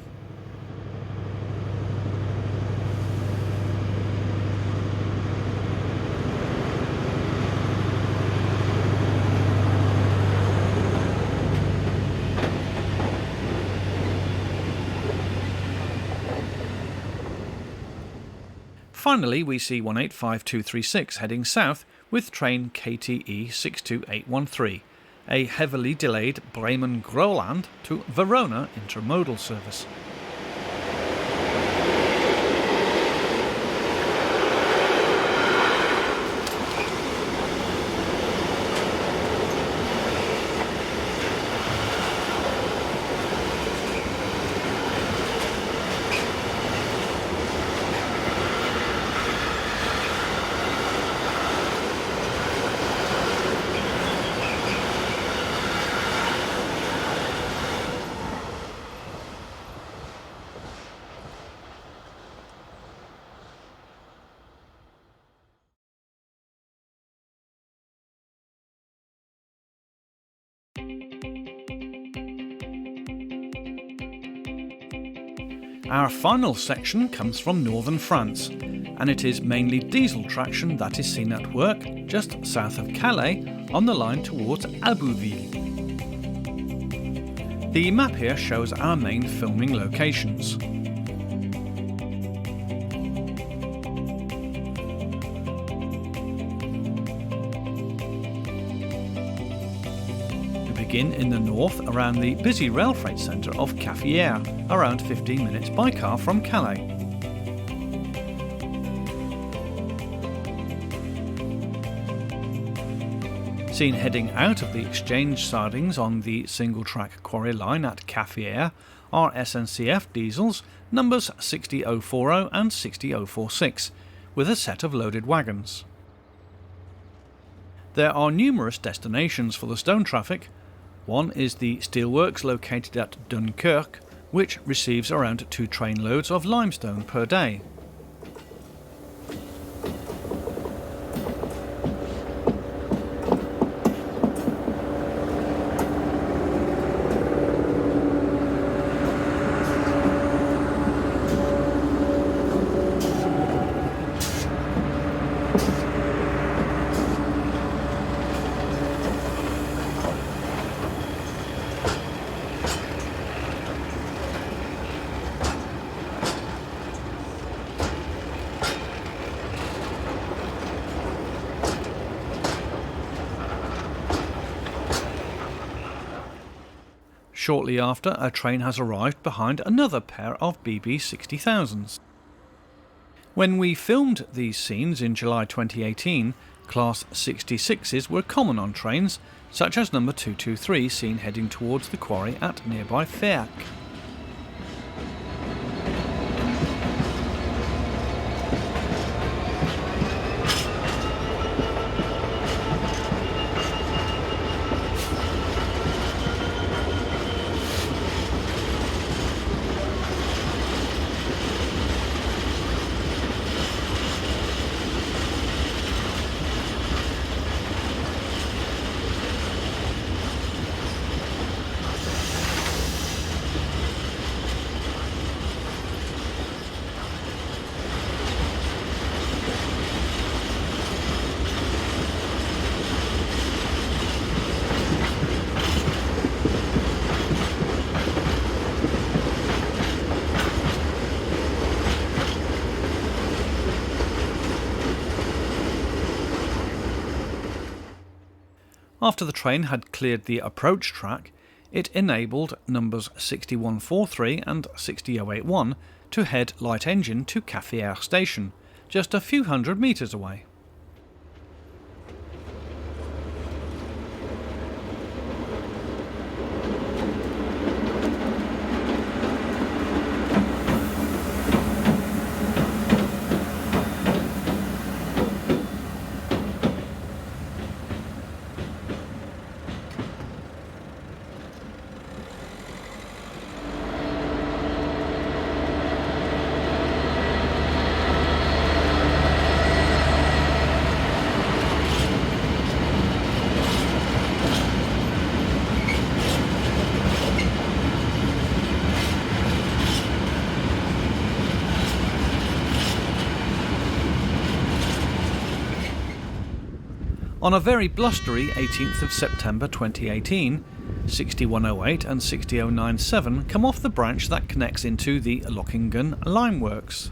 Speaker 1: Finally, we see 185236 heading south with train KTE 62813, a heavily delayed Bremen-Groland to Verona intermodal service. Our final section comes from northern France, and it is mainly diesel traction that is seen at work just south of Calais on the line towards Abbeville. The map here shows our main filming locations. Begin in the north around the busy rail freight centre of Caffières, around 15 minutes by car from Calais. Seen heading out of the exchange sidings on the single-track quarry line at Caffières are SNCF diesels numbers 60040 and 60046, with a set of loaded wagons. There are numerous destinations for the stone traffic. One is the steelworks located at Dunkirk, which receives around 2 trainloads of limestone per day. Shortly after, a train has arrived behind another pair of BB 60,000s. When we filmed these scenes in July 2018, Class 66s were common on trains, such as number 223 seen heading towards the quarry at nearby Ferch. After the train had cleared the approach track, it enabled numbers 6143 and 60081 to head light engine to Caffières station, just a few hundred metres away. On a very blustery 18th of September 2018, 60108 and 60097 come off the branch that connects into the Lockingen limeworks.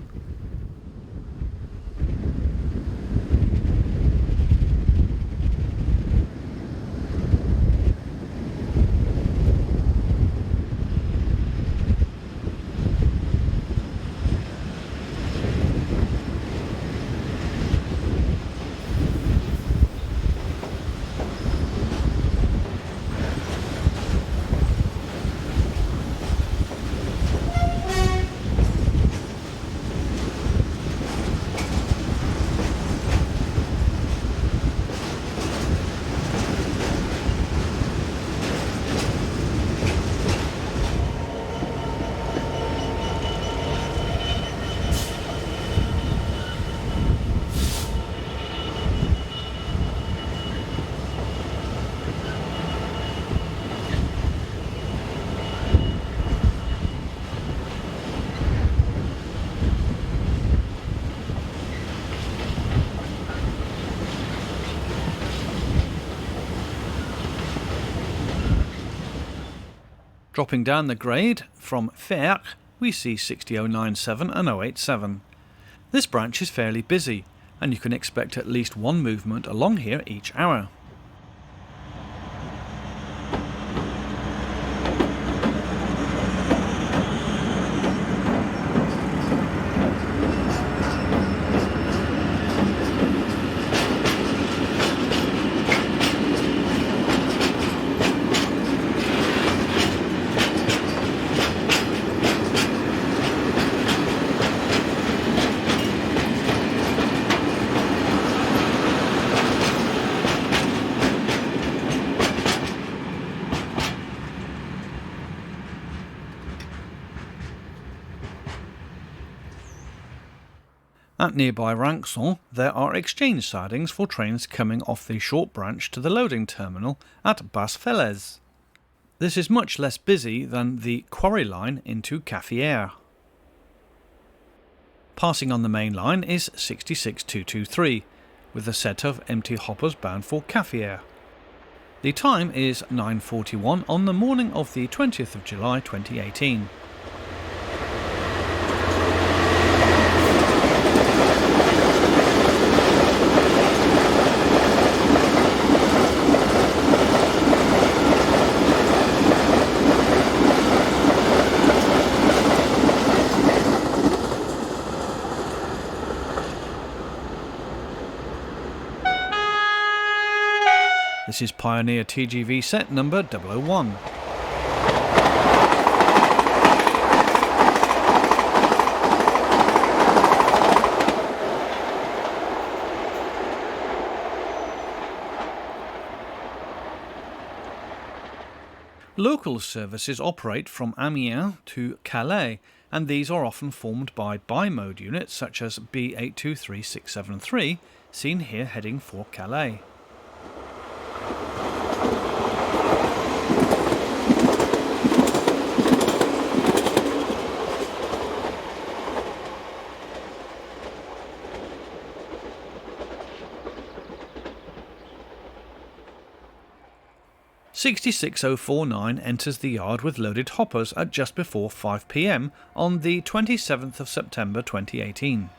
Speaker 1: Dropping down the grade from Fer, we see 60097 and 087. This branch is fairly busy, and you can expect at least one movement along here each hour. At nearby Ranxon, there are exchange sidings for trains coming off the short branch to the loading terminal at Bas-Falaise. This is much less busy than the quarry line into Caffières. Passing on the main line is 66223, with a set of empty hoppers bound for Caffières. The time is 9:41 on the morning of the 20th of July 2018. This is Pioneer TGV set number 001. Local services operate from Amiens to Calais, and these are often formed by bi-mode units such as B823673, seen here heading for Calais. (66049) enters the yard with loaded hoppers at just before 5 p.m. on the 27th of September 2018.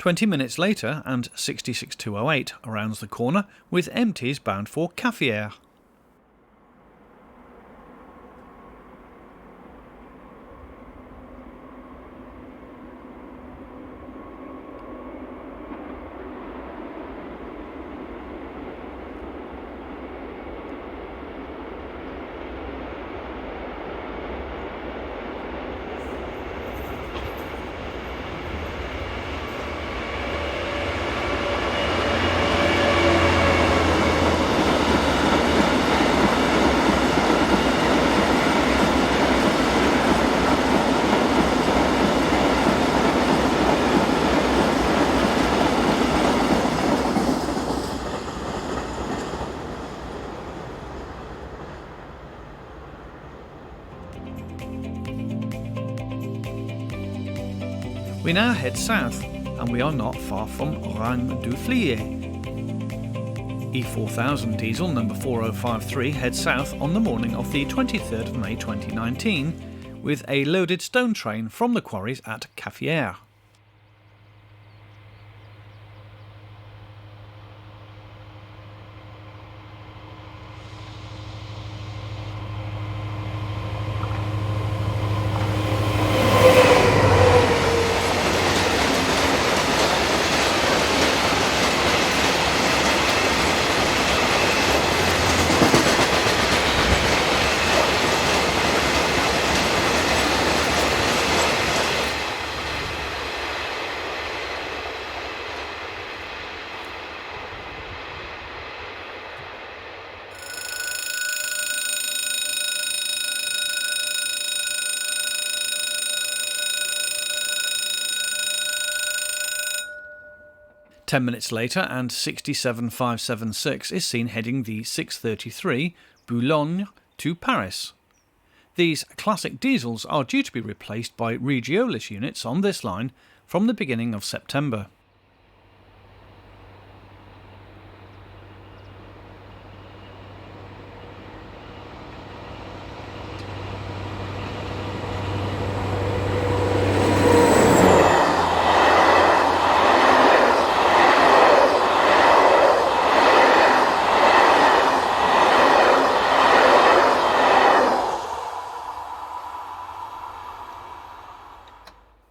Speaker 1: 20 minutes later and 66208 rounds the corner with empties bound for Caffières. We now head south, and we are not far from Rhein-du-Fliers. E4000 diesel number 4053 heads south on the morning of the 23rd of May 2019 with a loaded stone train from the quarries at Caffières. Ten minutes later and 67576 is seen heading the 633 Boulogne to Paris. These classic diesels are due to be replaced by Regiolis units on this line from the beginning of September.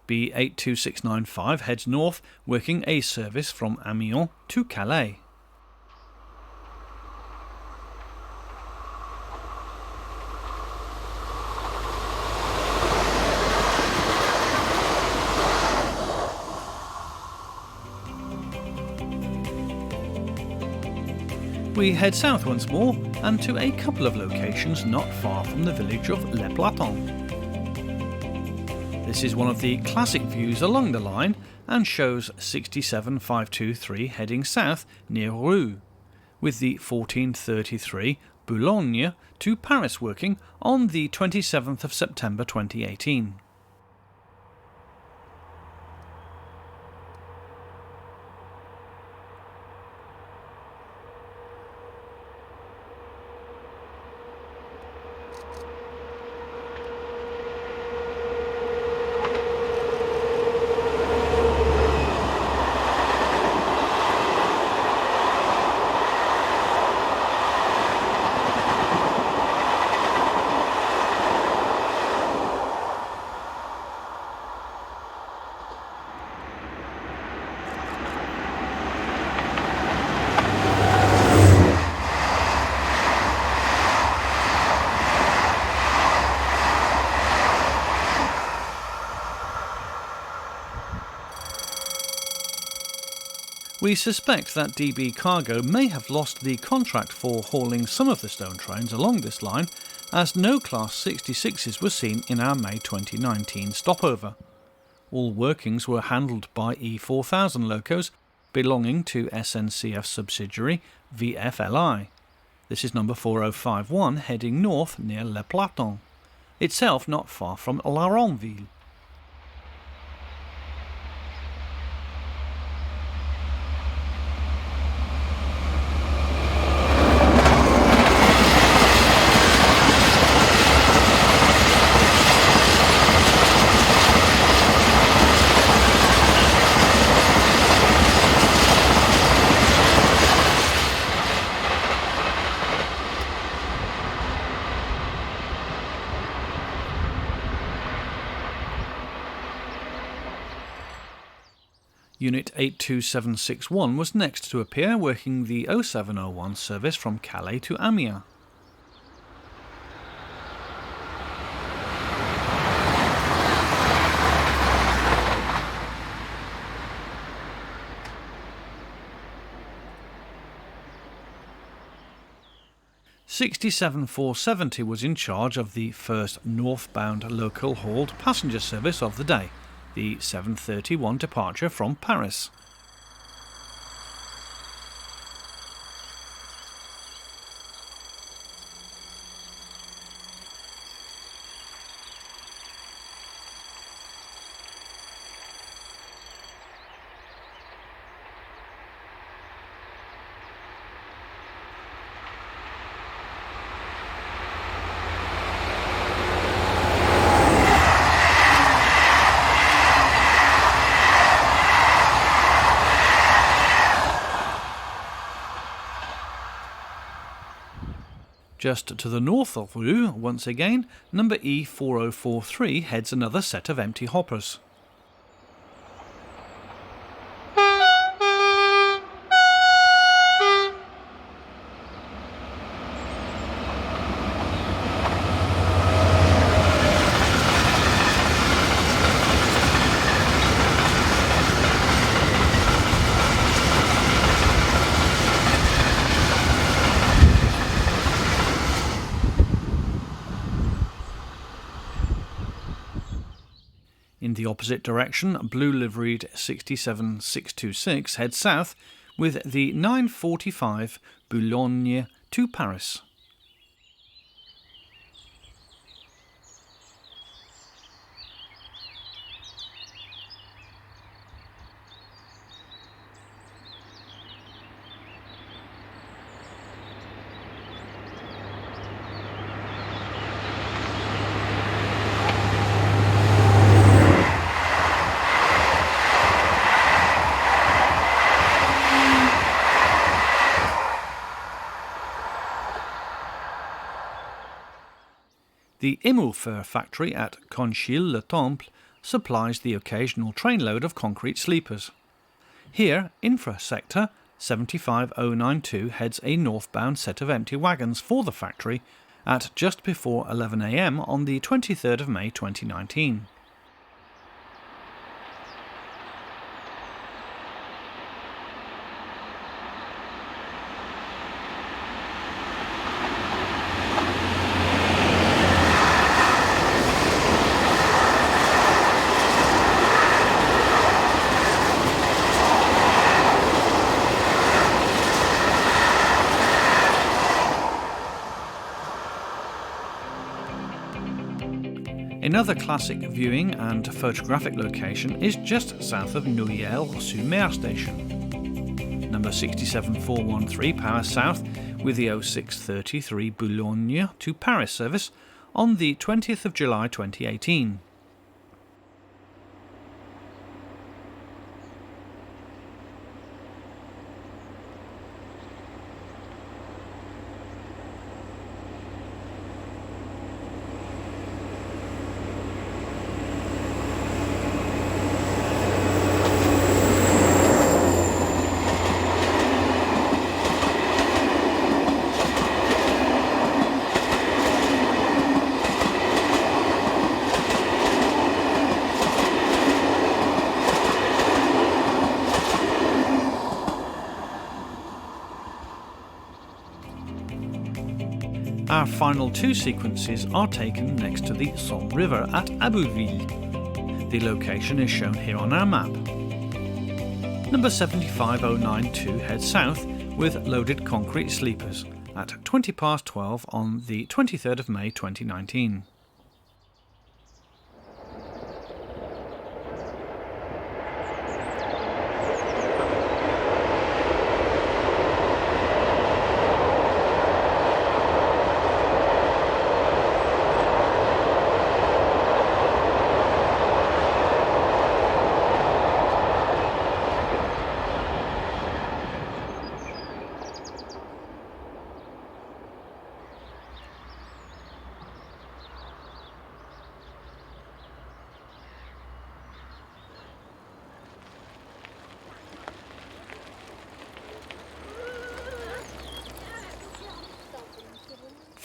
Speaker 1: B82695 heads north, working a service from Amiens to Calais. We head south once more and to a couple of locations not far from the village of Le Platon. This is one of the classic views along the line and shows 67523 heading south near Roux, with the 1433 Boulogne to Paris working on the 27th of September 2018. We suspect that DB Cargo may have lost the contract for hauling some of the stone trains along this line, as no Class 66s were seen in our May 2019 stopover. All workings were handled by E4000 locos belonging to SNCF subsidiary VFLI. This is number 4051 heading north near Le Platon, itself not far from La Ronville. Unit 82761 was next to appear, working the 0701 service from Calais to Amiens. '67-470 was in charge of the first northbound local hauled passenger service of the day, the 7:31 departure from Paris. Just to the north of Roux, once again, number E4043 heads another set of empty hoppers. In the opposite direction, blue liveried 67626 heads south with the 945 Boulogne to Paris. The Immelfer factory at Conchil-le-Temple supplies the occasional trainload of concrete sleepers. Here, Infra Sector 75092 heads a northbound set of empty wagons for the factory at just before 11 a.m. on the 23rd of May 2019. Another classic viewing and photographic location is just south of Noyelles-sur-Mer station. Number 67413 powers south with the 0633 Boulogne to Paris service on the 20th of July 2018. Our final two sequences are taken next to the Somme River at Abbeville. The location is shown here on our map. Number 75092 heads south with loaded concrete sleepers at 20 past 12 on the 23rd of May 2019.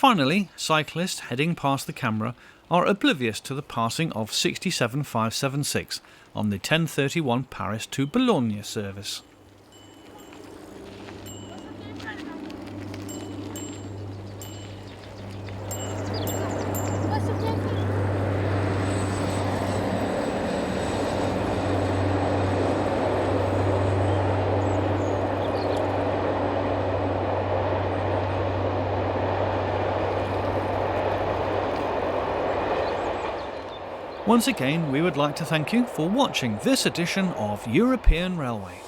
Speaker 1: Finally, cyclists heading past the camera are oblivious to the passing of 67576 on the 1031 Paris to Bologna service. Once again, we would like to thank you for watching this edition of European Railway.